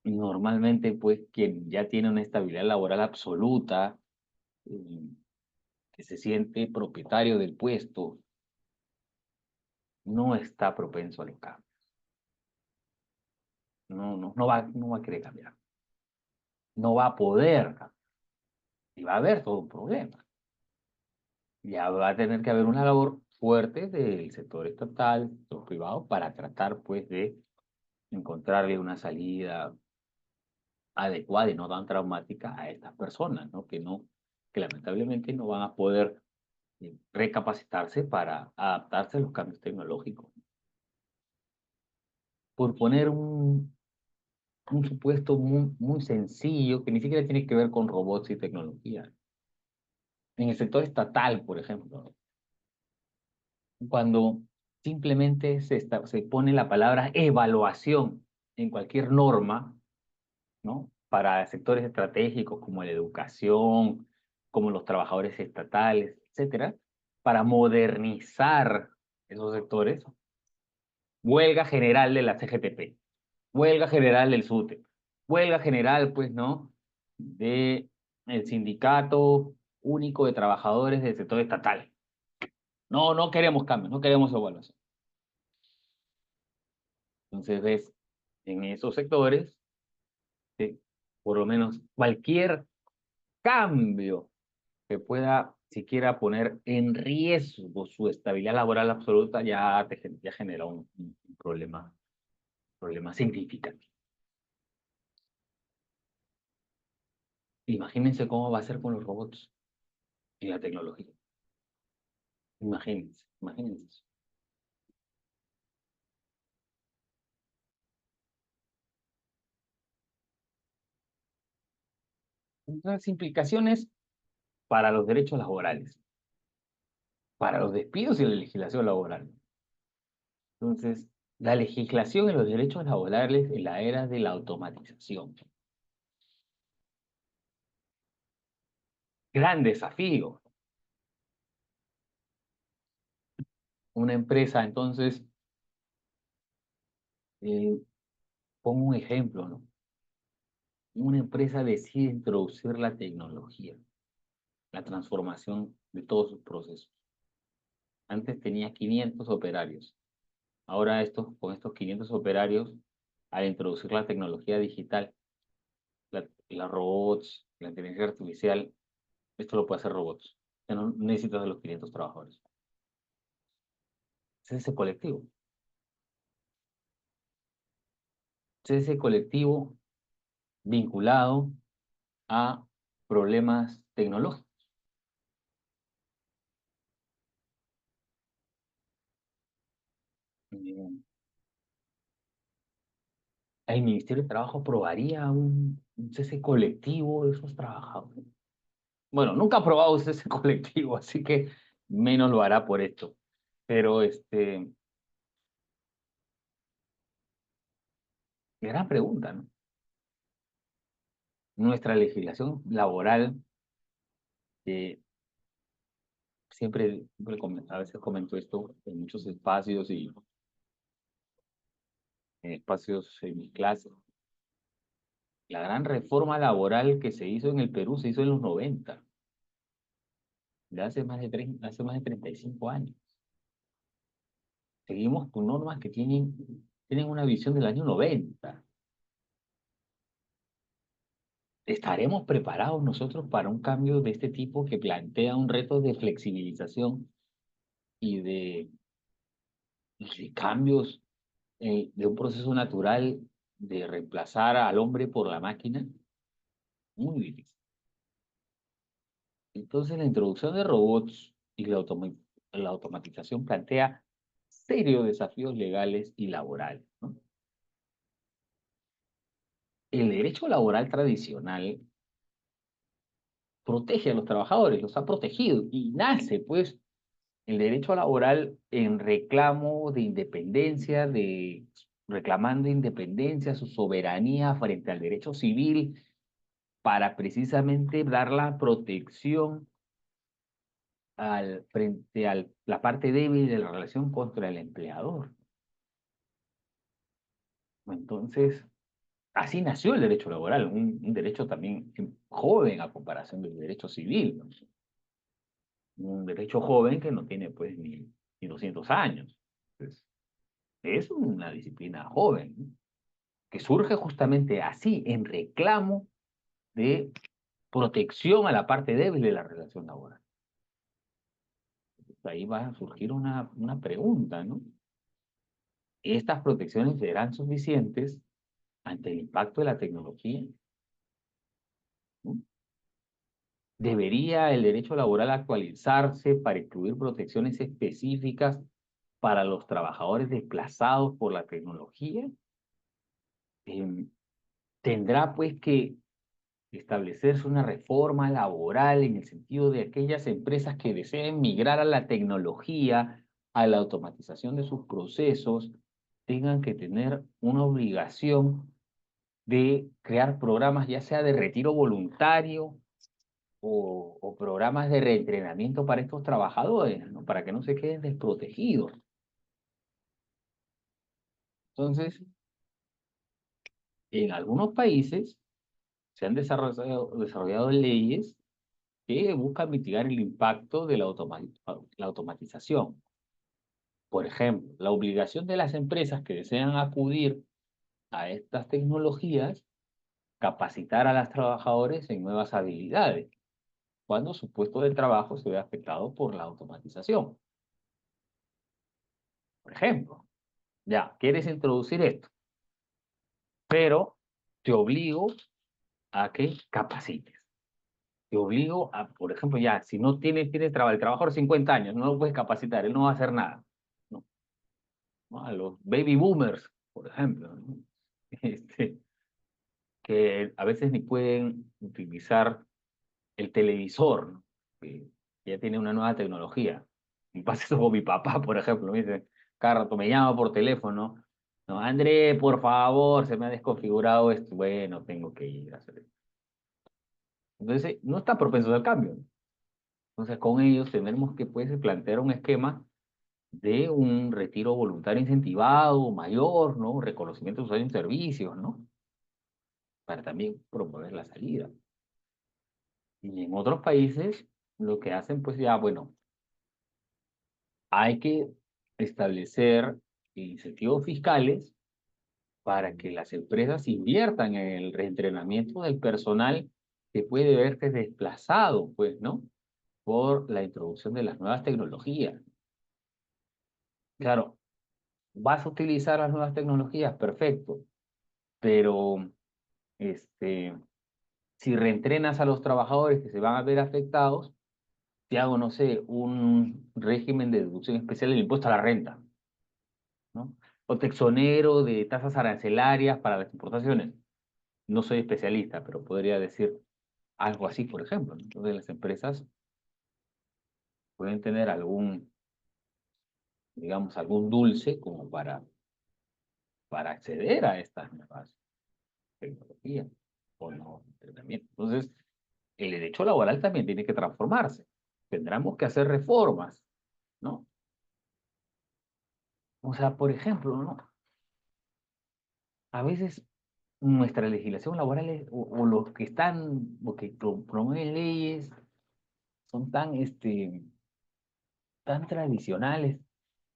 Normalmente, pues, quien ya tiene una estabilidad laboral absoluta, eh, que se siente propietario del puesto, no está propenso a los cambios. No va a querer cambiar. No va a poder cambiar. Y va a haber todo un problema. Ya va a tener que haber una labor fuerte del sector estatal, del sector privado, para tratar, pues, de encontrarle una salida adecuada y no tan traumática a estas personas, ¿no? Que lamentablemente no van a poder recapacitarse para adaptarse a los cambios tecnológicos. Por poner un supuesto muy sencillo, que ni siquiera tiene que ver con robots y tecnología. En el sector estatal, por ejemplo, cuando simplemente se pone la palabra evaluación en cualquier norma, ¿no? Para sectores estratégicos como la educación, como los trabajadores estatales, etcétera, para modernizar esos sectores, huelga general de la CGTP, huelga general del SUTE, huelga general, pues, ¿no? De el Sindicato Único de Trabajadores del Sector Estatal. No, no queremos cambios, no queremos evaluación. Entonces, ves, en esos sectores, por lo menos cualquier cambio que pueda siquiera poner en riesgo su estabilidad laboral absoluta ya genera un problema significativo. Imagínense cómo va a ser con los robots y la tecnología. Imagínense eso. Las implicaciones para los derechos laborales, para los despidos y la legislación laboral. Entonces, la legislación y los derechos laborales en la era de la automatización. Gran desafío. Una empresa, entonces, eh, pongo un ejemplo, ¿no? Una empresa decide introducir la tecnología, la transformación de todos sus procesos. Antes tenía 500 operarios. Ahora con estos 500 operarios, al introducir la tecnología digital, la robots, la inteligencia artificial, esto lo puede hacer robots. Ya no necesitas de los 500 trabajadores. Es ese colectivo. Es ese colectivo vinculado a problemas tecnológicos. Eh, El Ministerio de Trabajo aprobaría un cese colectivo de esos trabajadores. Bueno, nunca ha aprobado un cese colectivo, así que menos lo hará por esto. Pero gran pregunta, ¿no? Nuestra legislación laboral, a veces comento esto en muchos espacios y en espacios en mis clases. La gran reforma laboral que se hizo en el Perú se hizo en los 90, de hace más de 35 años. Seguimos con normas que tienen una visión del año 90. ¿Estaremos preparados nosotros para un cambio de este tipo que plantea un reto de flexibilización y de cambios de un proceso natural de reemplazar al hombre por la máquina? Muy difícil. Entonces, la introducción de robots y la automatización plantea serios desafíos legales y laborales, ¿no? El derecho laboral tradicional protege a los trabajadores, los ha protegido y nace, pues, el derecho laboral en reclamo de independencia, reclamando independencia, su soberanía frente al derecho civil, para precisamente dar la protección frente a la parte débil de la relación contra el empleador. Entonces, así nació el derecho laboral, un derecho también joven a comparación del derecho civil, ¿no? Un derecho joven que no tiene pues ni 200 años. Entonces, es una disciplina joven, ¿no? Que surge justamente así, en reclamo de protección a la parte débil de la relación laboral. Ahí va a surgir una pregunta, ¿no? ¿Estas protecciones serán suficientes ante el impacto de la tecnología? ¿No? ¿Debería el derecho laboral actualizarse para incluir protecciones específicas para los trabajadores desplazados por la tecnología? Em, ¿Tendrá pues que establecerse una reforma laboral en el sentido de aquellas empresas que deseen migrar a la tecnología, a la automatización de sus procesos, tengan que tener una obligación de crear programas ya sea de retiro voluntario o programas de reentrenamiento para estos trabajadores, ¿no? Para que no se queden desprotegidos? Entonces, en algunos países se han desarrollado leyes que buscan mitigar el impacto de la automatización. Por ejemplo, la obligación de las empresas que desean acudir a estas tecnologías, capacitar a los trabajadores en nuevas habilidades, cuando su puesto de trabajo se ve afectado por la automatización. Por ejemplo, ya, quieres introducir esto, pero te obligo a que capacites. Te obligo a, por ejemplo, ya, si no tienes trabajo, el trabajador de 50 años, no lo puedes capacitar, él no va a hacer nada, ¿no? ¿No? A los baby boomers, por ejemplo, ¿no? Este, que a veces ni pueden utilizar el televisor, ¿no? Que ya tiene una nueva tecnología. Me pasa eso con mi papá, por ejemplo, me dice, cada rato me llama por teléfono, no, André, por favor, se me ha desconfigurado esto. Bueno, tengo que ir a hacer esto. Entonces, no están propensos al cambio. Entonces, con ellos tenemos que pues, plantear un esquema de un retiro voluntario incentivado, mayor, ¿no? Reconocimiento de usuarios en servicios, ¿no? Para también promover la salida. Y en otros países, lo que hacen, pues ya, bueno, hay que establecer incentivos fiscales para que las empresas inviertan en el reentrenamiento del personal que puede verse desplazado, pues, ¿no? Por la introducción de las nuevas tecnologías. Claro, vas a utilizar las nuevas tecnologías, perfecto, pero si reentrenas a los trabajadores que se van a ver afectados, te hago, no sé, un régimen de deducción especial del impuesto a la renta, ¿no? O te exonero de tasas arancelarias para las importaciones. No soy especialista, pero podría decir algo así, por ejemplo, ¿no? Entonces las empresas pueden tener algún, digamos, algún dulce como para acceder a estas nuevas tecnologías o no entrenamiento. Entonces, el derecho laboral también tiene que transformarse. Tendremos que hacer reformas, ¿no? O sea, por ejemplo, ¿no? A veces nuestra legislación laboral o los que están, o que promueven leyes, son tan tradicionales.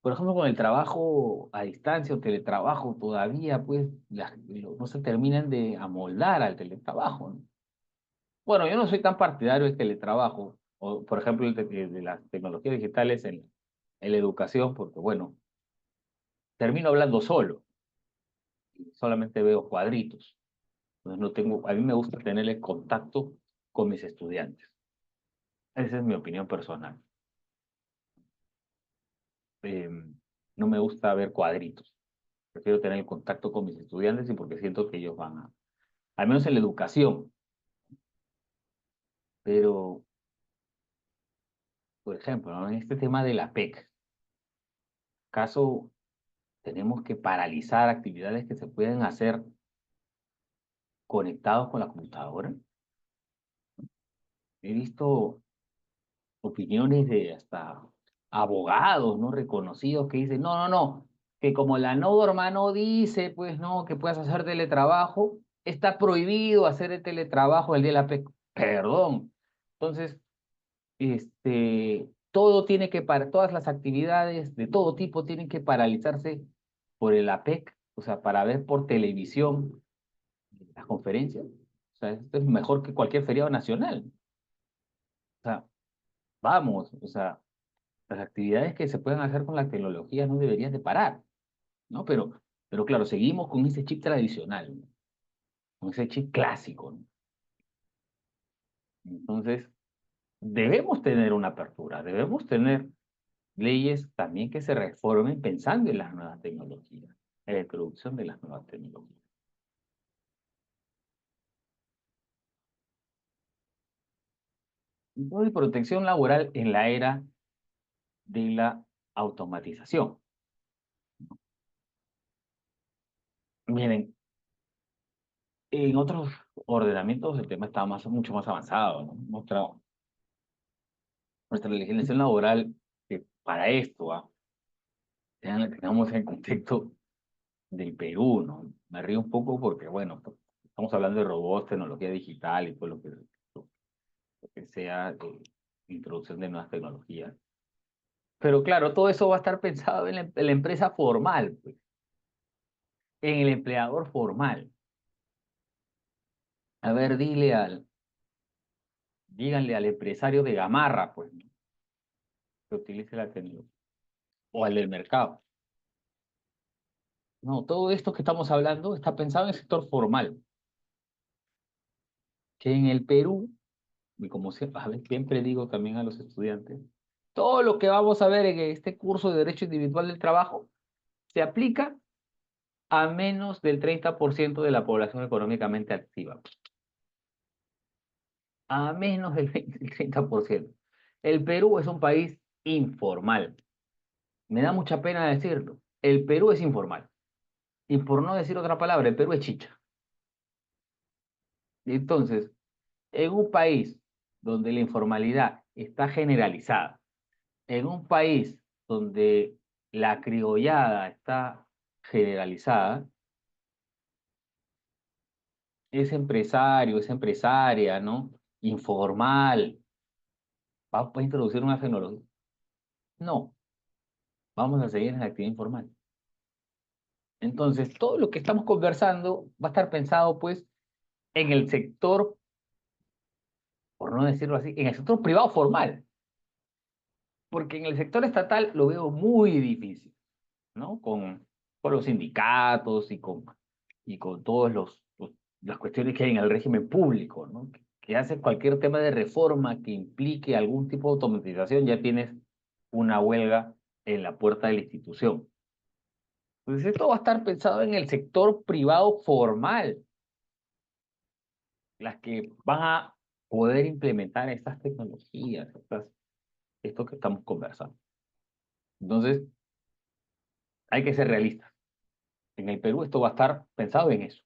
Por ejemplo, con el trabajo a distancia o teletrabajo, todavía pues no se terminan de amoldar al teletrabajo, ¿no? Bueno, yo no soy tan partidario del teletrabajo, o por ejemplo de las tecnologías digitales en la educación, porque bueno, termino hablando solo, solamente veo cuadritos. Entonces no tengo, a mí me gusta tener el contacto con mis estudiantes. Esa es mi opinión personal. No me gusta ver cuadritos. Prefiero tener el contacto con mis estudiantes y porque siento que ellos van al menos en la educación. Pero, por ejemplo, ¿no? En este tema de la PEC, ¿acaso tenemos que paralizar actividades que se pueden hacer conectados con la computadora? He visto opiniones de hasta abogados, ¿no? Reconocidos que dicen, no, no, no, que como la norma no dice, pues no, que puedas hacer teletrabajo, está prohibido hacer el teletrabajo el día de la PEC. Perdón. Entonces, todo tiene que para todas las actividades de todo tipo tienen que paralizarse por el APEC, o sea, para ver por televisión las conferencias. O sea, esto es mejor que cualquier feriado nacional. O sea, vamos, o sea, las actividades que se pueden hacer con la tecnología no deberían de parar, ¿no? Pero claro, seguimos con ese chip tradicional, ¿no? Con ese chip clásico, ¿no? Entonces, debemos tener una apertura, debemos tener leyes también que se reformen pensando en las nuevas tecnologías, en la introducción de las nuevas tecnologías. No hay protección laboral en la era de la automatización. Miren, en otros ordenamientos el tema está mucho más avanzado, ¿no? Nuestra legislación laboral, que para esto, tengamos en contexto del Perú, ¿no? Me río un poco porque, bueno, estamos hablando de robots, tecnología digital y todo lo que sea introducción de nuevas tecnologías. Pero claro, todo eso va a estar pensado en la empresa formal, pues, en el empleador formal. A ver, díganle al empresario de Gamarra, pues, ¿no? Que utilice la tecnología. O al del mercado. No, todo esto que estamos hablando está pensado en el sector formal. Que en el Perú, y como siempre, a ver, siempre digo también a los estudiantes, todo lo que vamos a ver en este curso de Derecho Individual del Trabajo se aplica a menos del 30% de la población económicamente activa. A menos del 30%. El Perú es un país informal. Me da mucha pena decirlo. El Perú es informal. Y por no decir otra palabra, el Perú es chicha. Entonces, En un país donde la informalidad está generalizada, en un país donde la criollada está generalizada, ese empresario, esa empresaria, ¿no? Informal, ¿va a introducir una tecnología? No, vamos a seguir en la actividad informal. Entonces, todo lo que estamos conversando va a estar pensado, pues, en el sector, por no decirlo así, en el sector privado formal, porque en el sector estatal lo veo muy difícil, ¿no? Con los sindicatos y con todos las cuestiones que hay en el régimen público, ¿no? Que hace cualquier tema de reforma que implique algún tipo de automatización, ya tienes una huelga en la puerta de la institución. Entonces, esto va a estar pensado en el sector privado formal, las que van a poder implementar estas tecnologías, esto que estamos conversando. Entonces, hay que ser realistas. En el Perú esto va a estar pensado en eso,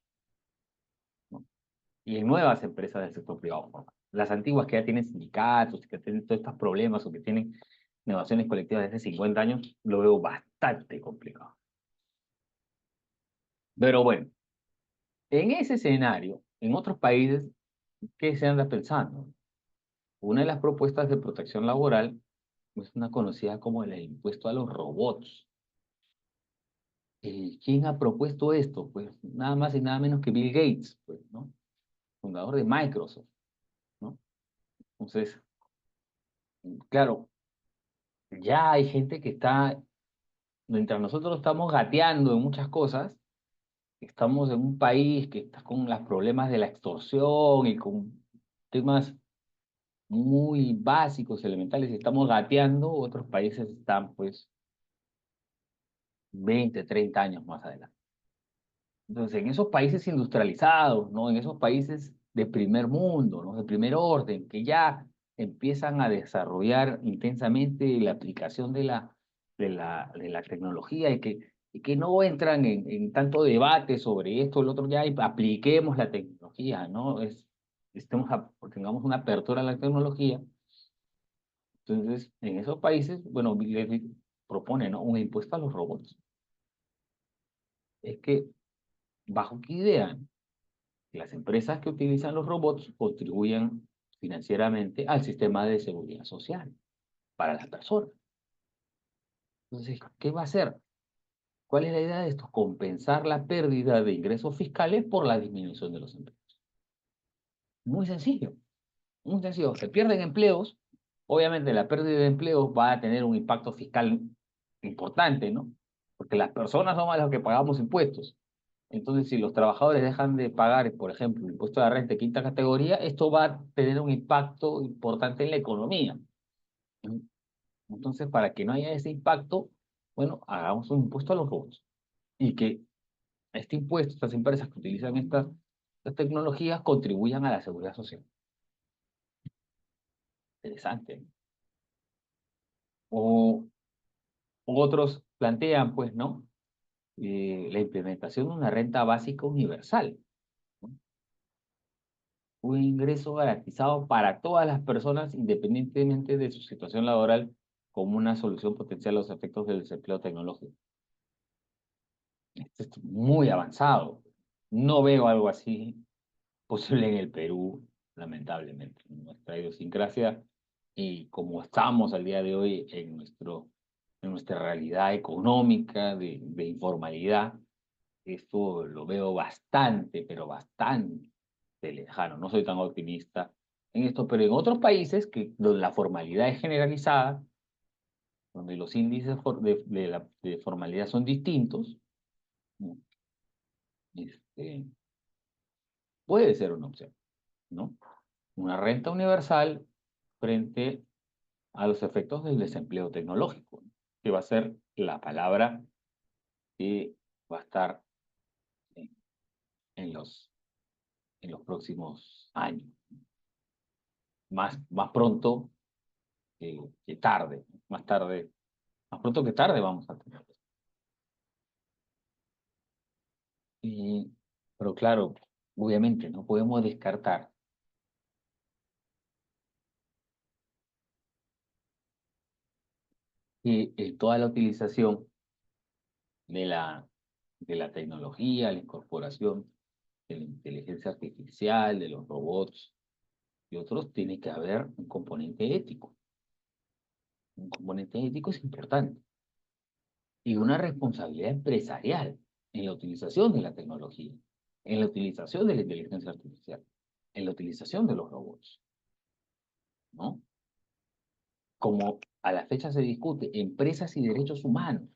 ¿no? Y en nuevas empresas del sector privado formal. Las antiguas que ya tienen sindicatos, que tienen todos estos problemas o que tienen negociaciones colectivas desde hace 50 años, lo veo bastante complicado. Pero bueno, en ese escenario, en otros países, ¿qué se anda pensando? Una de las propuestas de protección laboral es una conocida como el impuesto a los robots. ¿Quién ha propuesto esto? Pues nada más y nada menos que Bill Gates, pues, ¿no? Fundador de Microsoft, ¿no? Entonces, claro, ya hay gente que está, mientras nosotros estamos gateando en muchas cosas, estamos en un país que está con los problemas de la extorsión y con temas muy básicos, elementales, y estamos gateando, otros países están pues 20, 30 años más adelante. Entonces, en esos países industrializados, ¿no? En esos países de primer mundo, ¿no? De primer orden, que ya empiezan a desarrollar intensamente la aplicación de la tecnología y que no entran en tanto debate sobre esto o lo otro, ya y apliquemos la tecnología, ¿no? Tengamos una apertura a la tecnología. Entonces, en esos países, bueno, les propone, ¿no? Un impuesto a los robots. Es que, ¿bajo qué idea? Las empresas que utilizan los robots contribuyen financieramente al sistema de seguridad social para las personas. Entonces, ¿qué va a hacer? ¿Cuál es la idea de esto? Compensar la pérdida de ingresos fiscales por la disminución de los empleos. Muy sencillo, muy sencillo. Se pierden empleos, obviamente la pérdida de empleos va a tener un impacto fiscal importante, ¿no? Porque las personas somos las que pagamos impuestos. Entonces, si los trabajadores dejan de pagar, por ejemplo, el impuesto de la renta de quinta categoría, esto va a tener un impacto importante en la economía. Entonces, para que no haya ese impacto, bueno, hagamos un impuesto a los robots. Y que este impuesto, estas empresas que utilizan estas tecnologías, contribuyan a la seguridad social. Interesante, ¿no? O otros plantean, pues, ¿no? La implementación de una renta básica universal, ¿no? Un ingreso garantizado para todas las personas, independientemente de su situación laboral, como una solución potencial a los efectos del desempleo tecnológico. Esto es muy avanzado. No veo algo así posible en el Perú, lamentablemente. Nuestra idiosincrasia y como estamos al día de hoy en nuestra realidad económica de informalidad, esto lo veo bastante, pero bastante lejano. No soy tan optimista en esto, pero en otros países donde la formalidad es generalizada, donde los índices de formalidad son distintos, ¿no? Este, puede ser una opción, ¿no? Una renta universal frente a los efectos del desempleo tecnológico, ¿no? Que va a ser la palabra que va a estar en, en en los próximos años. Más pronto que tarde, más pronto que tarde vamos a tener. Y, pero claro, obviamente no podemos descartar que toda la utilización de la tecnología, la incorporación de la inteligencia artificial, de los robots y otros, tiene que haber un componente ético. Un componente ético es importante. Y una responsabilidad empresarial en la utilización de la tecnología, en la utilización de la inteligencia artificial, en la utilización de los robots, ¿no? Como a la fecha se discute, empresas y derechos humanos,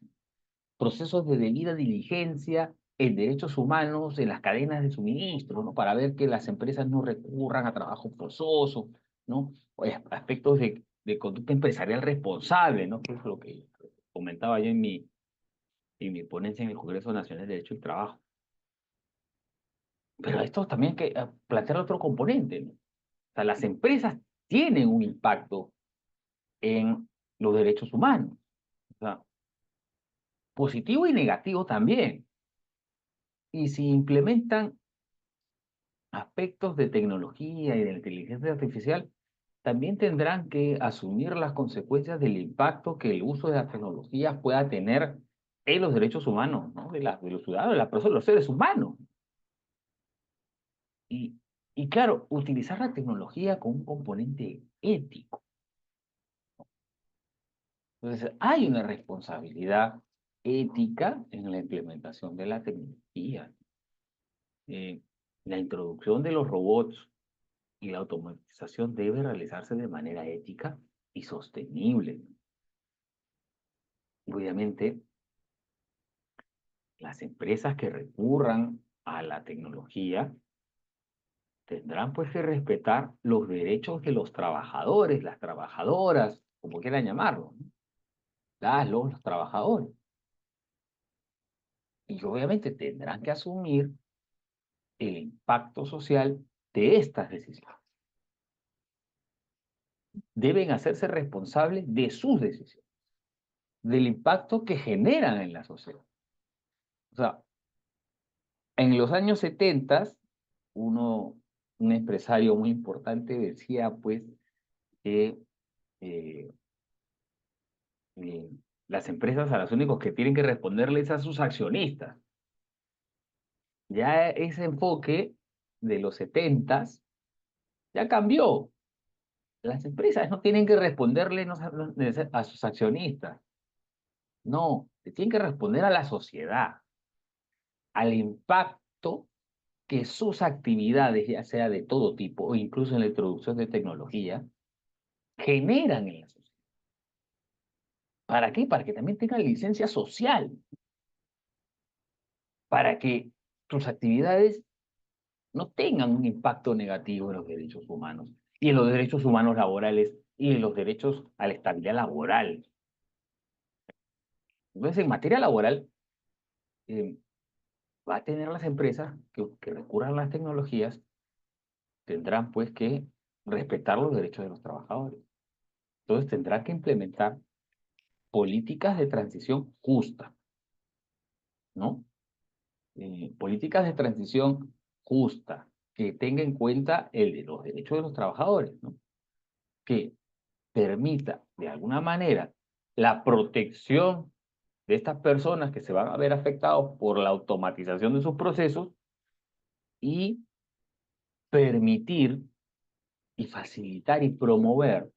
procesos de debida diligencia en derechos humanos en las cadenas de suministro, ¿no? Para ver que las empresas no recurran a trabajo forzoso, ¿no? O aspectos de conducta empresarial responsable, ¿no? Que es lo que comentaba yo en mi ponencia en el Congreso Nacional de Derecho del Trabajo. Pero esto también hay que plantear otro componente, ¿no? O sea, las empresas tienen un impacto en los derechos humanos, o sea, positivo y negativo también. Y si implementan aspectos de tecnología y de la inteligencia artificial, también tendrán que asumir las consecuencias del impacto que el uso de las tecnologías pueda tener en los derechos humanos, ¿no? De los ciudadanos, de las personas, de los seres humanos. Y, y claro, utilizar la tecnología con un componente ético. Entonces, hay una responsabilidad ética en la implementación de la tecnología. Eh, la introducción de los robots y la automatización debe realizarse de manera ética y sostenible. Obviamente, las empresas que recurran a la tecnología tendrán pues que respetar los derechos de los trabajadores, las trabajadoras, como quieran llamarlo, ¿no? Los trabajadores. Y obviamente tendrán que asumir el impacto social de estas decisiones. Deben hacerse responsables de sus decisiones, del impacto que generan en la sociedad. O sea, en los años 70, un empresario muy importante decía, pues, que eh, eh, las empresas a los únicos que tienen que responderles a sus accionistas. Ya ese enfoque de los 70 ya cambió. Las empresas no tienen que responderle a sus accionistas. No, le tienen que responder a la sociedad, al impacto que sus actividades, ya sea de todo tipo o incluso en la introducción de tecnología, generan en la sociedad. ¿Para qué? Para que también tengan licencia social, para que sus actividades no tengan un impacto negativo en los derechos humanos y en los derechos humanos laborales y en los derechos a la estabilidad laboral. Entonces, en materia laboral, eh, va a tener las empresas que recurran a las tecnologías, tendrán pues que respetar los derechos de los trabajadores. Entonces, tendrán que implementar políticas de transición justa, ¿no? Políticas de transición justa, que tenga en cuenta el de los derechos de los trabajadores, ¿no? Que permita, de alguna manera, la protección de estas personas que se van a ver afectados por la automatización de sus procesos y permitir y facilitar y promover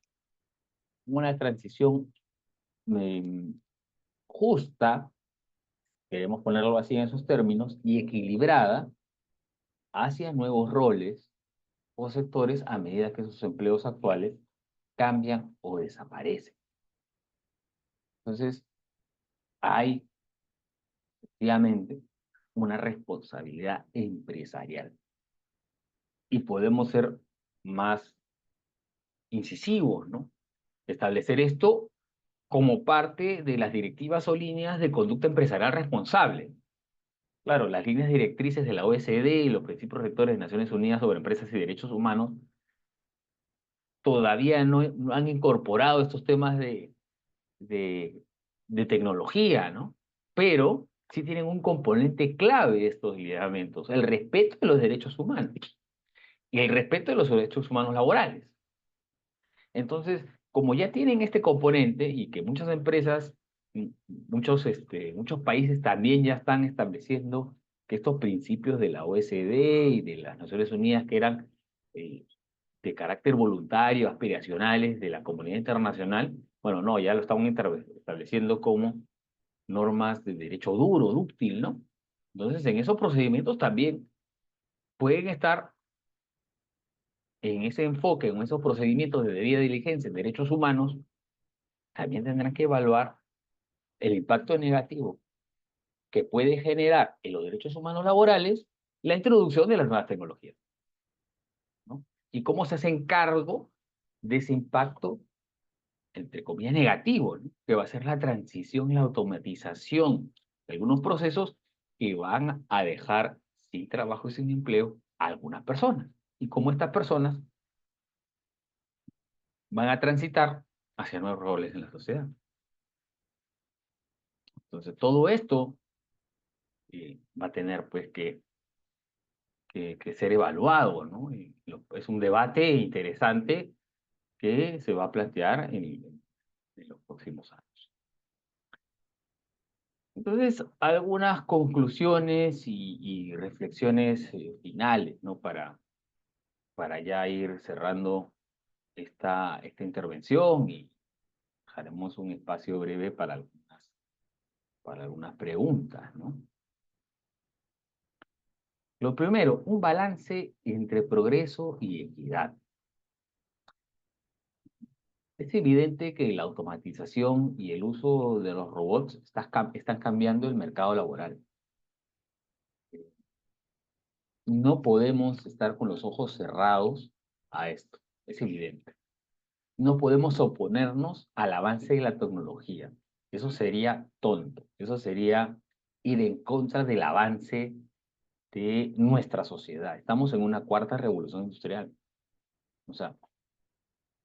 una transición justa, queremos ponerlo así en esos términos, y equilibrada hacia nuevos roles o sectores a medida que sus empleos actuales cambian o desaparecen. Entonces, hay efectivamente una responsabilidad empresarial y podemos ser más incisivos, ¿no? Establecer esto como parte de las directivas o líneas de conducta empresarial responsable. Claro, las líneas directrices de la OECD y los principios rectores de Naciones Unidas sobre empresas y derechos humanos todavía no han incorporado estos temas de, de tecnología, ¿no? Pero sí tienen un componente clave estos lineamientos, el respeto de los derechos humanos y el respeto de los derechos humanos laborales. Entonces, como ya tienen este componente y que muchas empresas, muchos países también ya están estableciendo que estos principios de la OSD y de las Naciones Unidas que eran eh, de carácter voluntario, aspiracionales de la comunidad internacional, bueno, no, ya lo están estableciendo como normas de derecho duro, dúctil, ¿no? Entonces, en esos procedimientos también pueden estar en ese enfoque, en esos procedimientos de debida diligencia en derechos humanos, también tendrán que evaluar el impacto negativo que puede generar en los derechos humanos laborales la introducción de las nuevas tecnologías, ¿no? Y cómo se hacen cargo de ese impacto, entre comillas, negativo, ¿no? Que va a ser la transición y la automatización de algunos procesos que van a dejar sin trabajo y sin empleo a algunas personas. Y cómo estas personas van a transitar hacia nuevos roles en la sociedad. Entonces, todo esto va a tener pues que ser evaluado, ¿no? Y es un debate interesante que se va a plantear en los próximos años. Entonces, algunas conclusiones y reflexiones finales, ¿no? Para ya ir cerrando esta intervención y dejaremos un espacio breve para algunas preguntas, ¿no? Lo primero, un balance entre progreso y equidad. Es evidente que la automatización y el uso de los robots están cambiando el mercado laboral. No podemos estar con los ojos cerrados a esto, es evidente. No podemos oponernos al avance de la tecnología. Eso sería tonto, eso sería ir en contra del avance de nuestra sociedad. Estamos en una cuarta revolución industrial. O sea,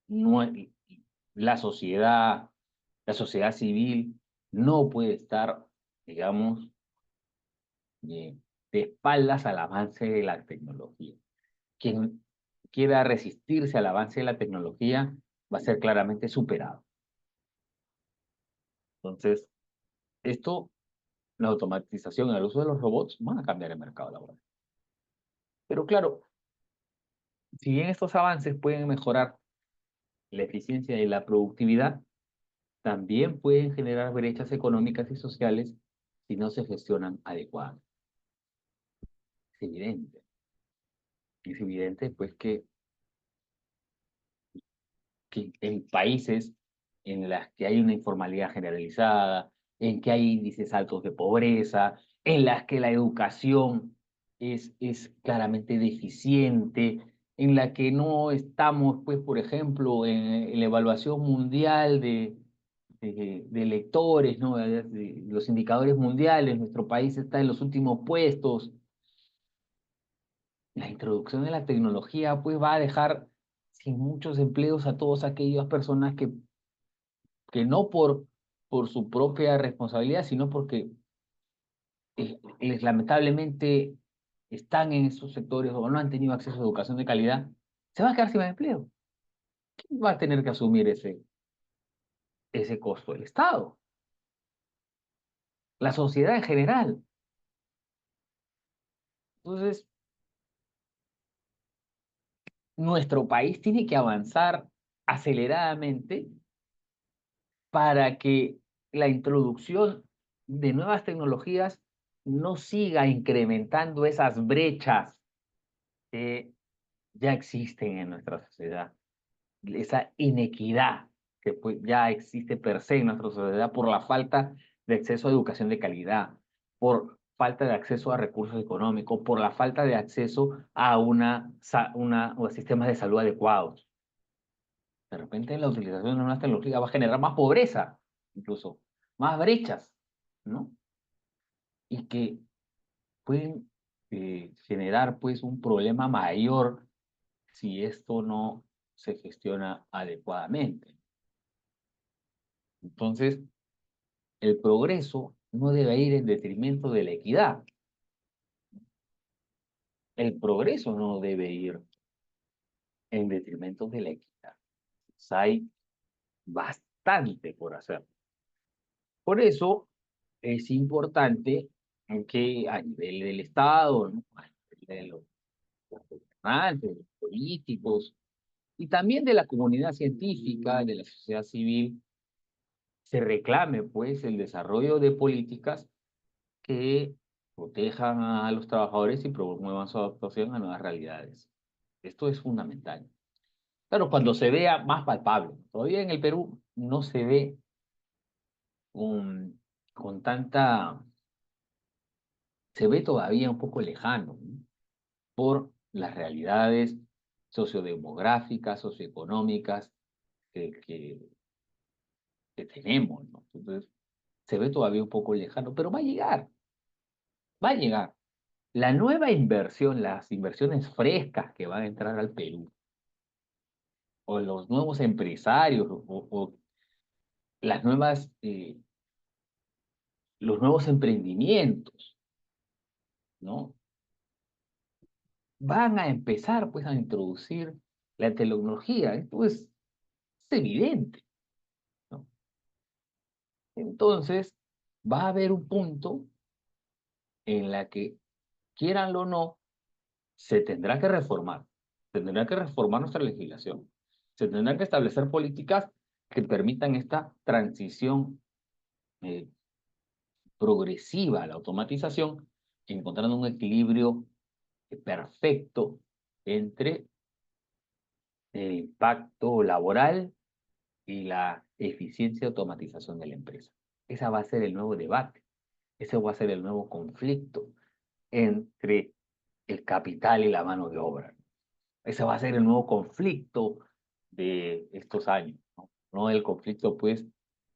no, la sociedad, la sociedad civil no puede estar, digamos, de, de espaldas al avance de la tecnología. Quien quiera resistirse al avance de la tecnología va a ser claramente superado. Entonces, esto, la automatización y el uso de los robots van a cambiar el mercado laboral. Pero claro, si bien estos avances pueden mejorar la eficiencia y la productividad, también pueden generar brechas económicas y sociales si no se gestionan adecuadamente. Es evidente. Es evidente, pues, que en países en las que hay una informalidad generalizada, en que hay índices altos de pobreza, en las que la educación es claramente deficiente, en la que no estamos, pues, por ejemplo, en la evaluación mundial de lectores, ¿no? De los indicadores mundiales, nuestro país está en los últimos puestos. La introducción de la tecnología, pues, va a dejar sin muchos empleos a todas aquellas personas que no por su propia responsabilidad, sino porque lamentablemente están en esos sectores o no han tenido acceso a educación de calidad, se va a quedar sin empleo. ¿Quién va a tener que asumir ese costo? El Estado, la sociedad en general. Entonces, nuestro país tiene que avanzar aceleradamente para que la introducción de nuevas tecnologías no siga incrementando esas brechas que ya existen en nuestra sociedad, esa inequidad que pues ya existe per se en nuestra sociedad por la falta de acceso a educación de calidad, por falta de acceso a recursos económicos, por la falta de acceso a o a sistemas de salud adecuados. De repente la utilización de una tecnología va a generar más pobreza, incluso más brechas, ¿no? Y que pueden generar pues un problema mayor si esto no se gestiona adecuadamente. Entonces, el progreso no debe ir en detrimento de la equidad. El progreso no debe ir en detrimento de la equidad. Hay bastante por hacer. Por eso es importante que a nivel del Estado, ¿no? A nivel de los gobernantes, de los políticos, y también de la comunidad científica, de la sociedad civil, se reclame, pues, el desarrollo de políticas que protejan a los trabajadores y promuevan su adaptación a nuevas realidades. Esto es fundamental. Claro, cuando se vea más palpable. Todavía en el Perú no se ve con tanta, se ve todavía un poco lejano, ¿no? Por las realidades sociodemográficas, socioeconómicas que tenemos, ¿no? Entonces, se ve todavía un poco lejano, pero va a llegar, va a llegar. La nueva inversión, las inversiones frescas que van a entrar al Perú, o los nuevos empresarios, o las nuevas, los nuevos emprendimientos, ¿no? Van a empezar, pues, a introducir la tecnología. Esto es evidente, ¿no? Entonces, va a haber un punto en la que, quieranlo o no, se tendrá que reformar. Se tendrá que reformar nuestra legislación. Se tendrán que establecer políticas que permitan esta transición eh, progresiva a la automatización, encontrando un equilibrio perfecto entre el impacto laboral y la eficiencia y automatización de la empresa. Ese va a ser el nuevo debate, ese va a ser el nuevo conflicto entre el capital y la mano de obra. Ese va a ser el nuevo conflicto de estos años, ¿no? No el conflicto, pues,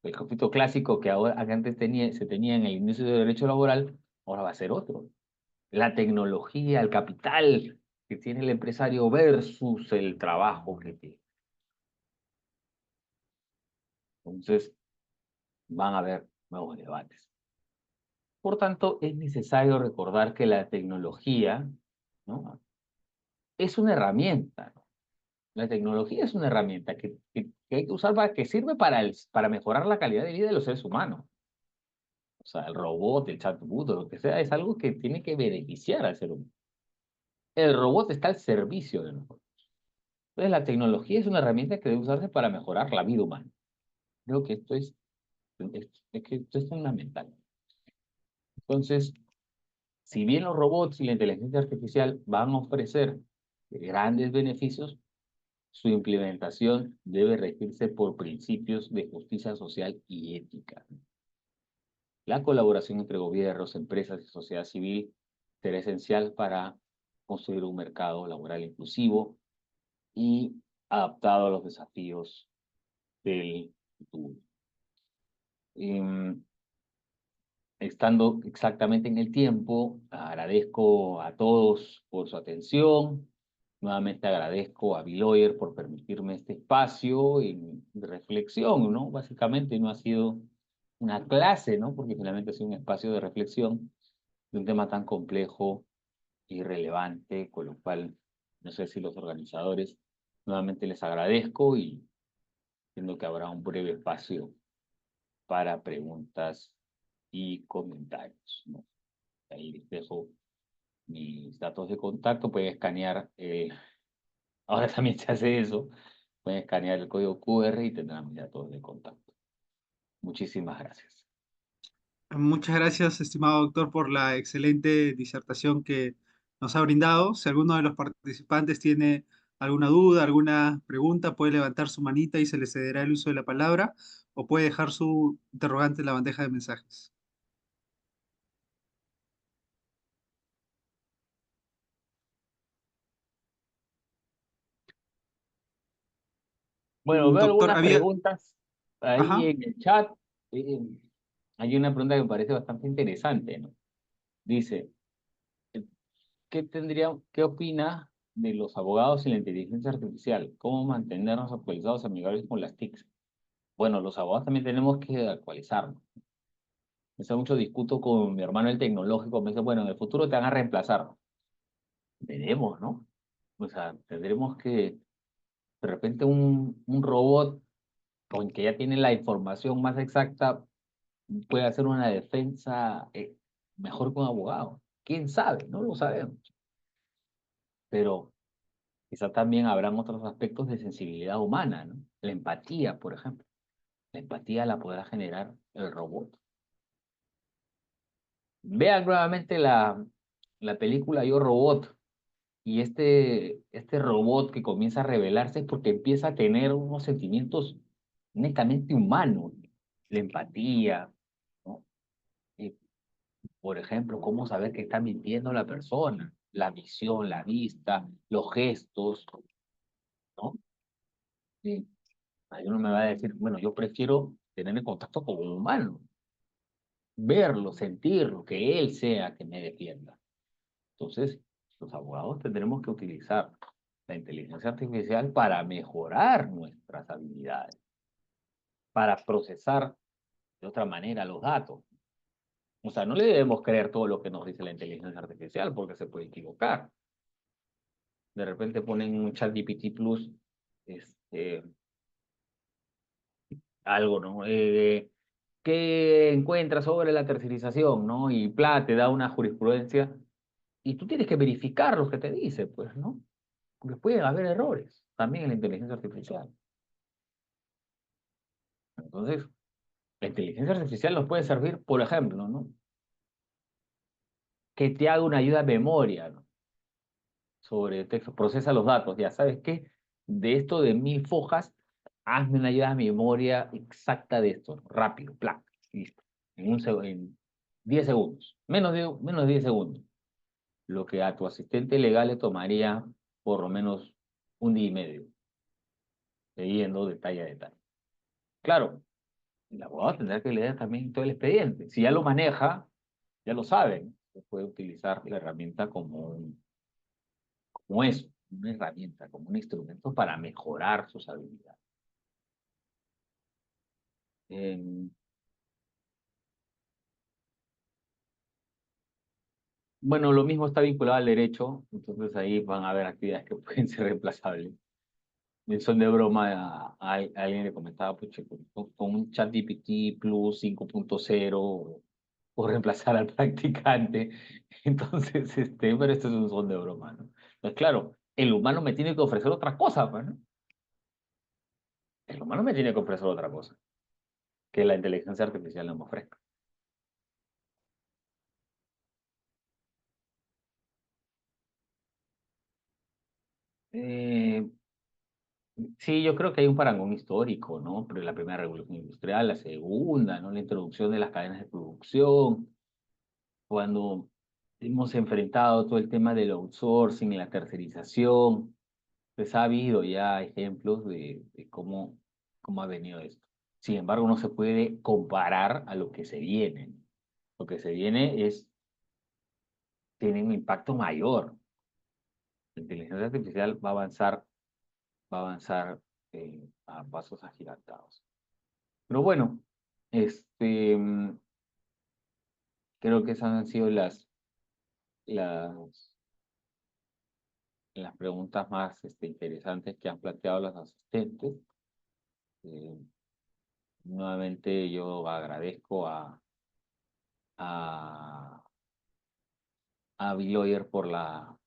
el conflicto clásico que ahora que antes se tenía en el inicio del derecho laboral, ahora va a ser otro. La tecnología, el capital que tiene el empresario versus el trabajo que tiene. Entonces, van a haber nuevos debates. Por tanto, es necesario recordar que la tecnología, ¿no? Es una herramienta, ¿no? La tecnología es una herramienta que hay que usar para que sirve para mejorar la calidad de vida de los seres humanos. O sea, el robot, el chatbot, o lo que sea, es algo que tiene que beneficiar al ser humano. El robot está al servicio de nosotros. Entonces, la tecnología es una herramienta que debe usarse para mejorar la vida humana. Creo que es que esto es fundamental. Entonces, si bien los robots y la inteligencia artificial van a ofrecer grandes beneficios, su implementación debe regirse por principios de justicia social y ética. La colaboración entre gobiernos, empresas y sociedad civil será esencial para construir un mercado laboral inclusivo y adaptado a los desafíos del futuro. Em, Estando exactamente en el tiempo, agradezco a todos por su atención. Nuevamente agradezco a Biloyer por permitirme este espacio de reflexión, ¿no? Básicamente no ha sido una clase, ¿no? Porque finalmente ha sido un espacio de reflexión de un tema tan complejo y relevante, con lo cual no sé si los organizadores nuevamente les agradezco y entiendo que habrá un breve espacio para preguntas y comentarios, ¿no? Ahí les dejo mis datos de contacto, pueden escanear, ahora también se hace eso, pueden escanear el código QR y tendrán mis datos de contacto. Muchísimas gracias. Muchas gracias, estimado doctor, por la excelente disertación que nos ha brindado. Si alguno de los participantes tiene alguna duda, alguna pregunta, puede levantar su manita y se le cederá el uso de la palabra o puede dejar su interrogante en la bandeja de mensajes. Bueno, veo Doctor, algunas había... preguntas ahí Ajá. en el chat. Eh, Hay una pregunta que me parece bastante interesante, ¿no? Dice, qué opina de los abogados y la inteligencia artificial? ¿Cómo mantenernos actualizados, amigables con las TICs? Bueno, los abogados también tenemos que actualizarnos. Hace mucho discuto con mi hermano el tecnológico, me dice, bueno, en el futuro te van a reemplazar. Veremos, ¿no? O sea, tendremos que, de repente un robot con que ya tiene la información más exacta, puede hacer una defensa mejor que un abogado. ¿Quién sabe? No lo sabemos. Pero quizá también habrán otros aspectos de sensibilidad humana, ¿no? La empatía, por ejemplo. La empatía la podrá generar el robot. Vean nuevamente la película Yo Robot y este robot que comienza a revelarse es porque empieza a tener unos sentimientos netamente humanos, la empatía, ¿no? Y, por ejemplo, cómo saber que está mintiendo la persona, la visión, la vista, los gestos, ¿no? Y ahí uno me va a decir, bueno, yo prefiero tener el contacto con un humano, verlo, sentirlo, que él sea que me defienda. Entonces, los abogados tendremos que utilizar la inteligencia artificial para mejorar nuestras habilidades, para procesar de otra manera los datos. O sea, no le debemos creer todo lo que nos dice la inteligencia artificial porque se puede equivocar. De repente ponen un chat GPT Plus, este, algo, ¿no? ¿Qué encuentra sobre la tercerización, ¿no? Y te da una jurisprudencia y tú tienes que verificar lo que te dice, pues, ¿no? Porque pueden haber errores también en la inteligencia artificial. Entonces, la inteligencia artificial nos puede servir, por ejemplo, ¿no? Que te haga una ayuda de memoria, ¿no? Sobre texto, procesa los datos, ya sabes qué, de esto de 1000 fojas, hazme una ayuda de memoria exacta de esto, rápido, plan, listo, en 10 segundos, menos de 10 segundos, lo que a tu asistente legal le tomaría por lo menos un día y medio, leyendo detalle a detalle. Claro, el abogado tendrá que leer también todo el expediente. Si ya lo maneja, ya lo saben, se puede utilizar la herramienta como eso, una herramienta, como un instrumento para mejorar sus habilidades. Em, bueno, lo mismo está vinculado al derecho, entonces ahí van a haber actividades que pueden ser reemplazables. En son de broma, alguien le comentaba, pues, che, con un chat GPT Plus 5.0 o reemplazar al practicante. Entonces, pero esto es un son de broma, ¿no? Pues claro, el humano me tiene que ofrecer otra cosa, pues, ¿no? El humano me tiene que ofrecer otra cosa que la inteligencia artificial no me ofrezca. Eh, sí, yo creo que hay un parangón histórico, ¿no? Pero la primera revolución industrial, la segunda, ¿no? La introducción de las cadenas de producción, cuando hemos enfrentado todo el tema del outsourcing, la tercerización, pues ha habido ya ejemplos de cómo ha venido esto. Sin embargo, no se puede comparar a lo que se viene. Lo que se viene tiene un impacto mayor. La inteligencia artificial va a avanzar a pasos agigantados. Pero bueno, este, mm, creo que esas han sido las, las preguntas más interesantes que han planteado los asistentes. Eh, Nuevamente yo agradezco a, a Biloyer por la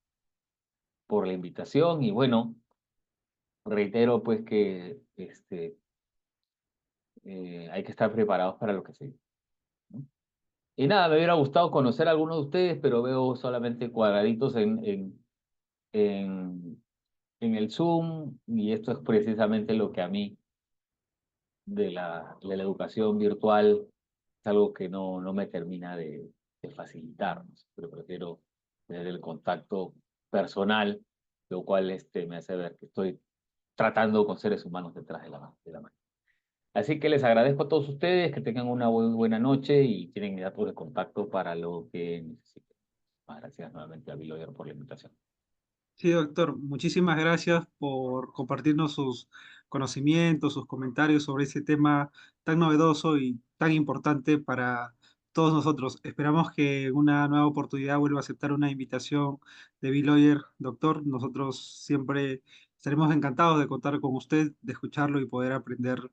invitación y bueno, reitero pues que hay que estar preparados para lo que sigue, ¿no? Y nada, me hubiera gustado conocer a algunos de ustedes, pero veo solamente cuadraditos en, en el Zoom y esto es precisamente lo que a mí de la educación virtual es algo que no me termina de facilitar, ¿no? Pero prefiero tener el contacto personal, lo cual me hace ver que estoy tratando con seres humanos detrás de la mano. Así que les agradezco a todos ustedes, que tengan una muy buena noche y tienen mi datos de contacto para lo que necesiten. Gracias nuevamente a Biloyer por la invitación. Sí, doctor, muchísimas gracias por compartirnos sus conocimientos, sus comentarios sobre ese tema tan novedoso y tan importante para todos nosotros. Esperamos que en una nueva oportunidad vuelva a aceptar una invitación de Bill Lawyer, doctor. Nosotros siempre estaremos encantados de contar con usted, de escucharlo y poder aprender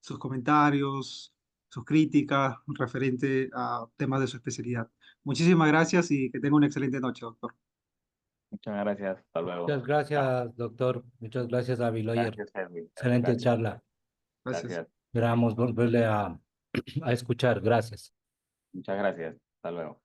sus comentarios, sus críticas referente a temas de su especialidad. Muchísimas gracias y que tenga una excelente noche, doctor. Muchas gracias. Hasta luego. Muchas Chao. gracias, doctor. Muchas gracias, Abiloyer. Gracias, Henry. Excelente Gracias. charla. Gracias. Gracias. Esperamos volverle a escuchar. Gracias. Muchas gracias. Hasta luego.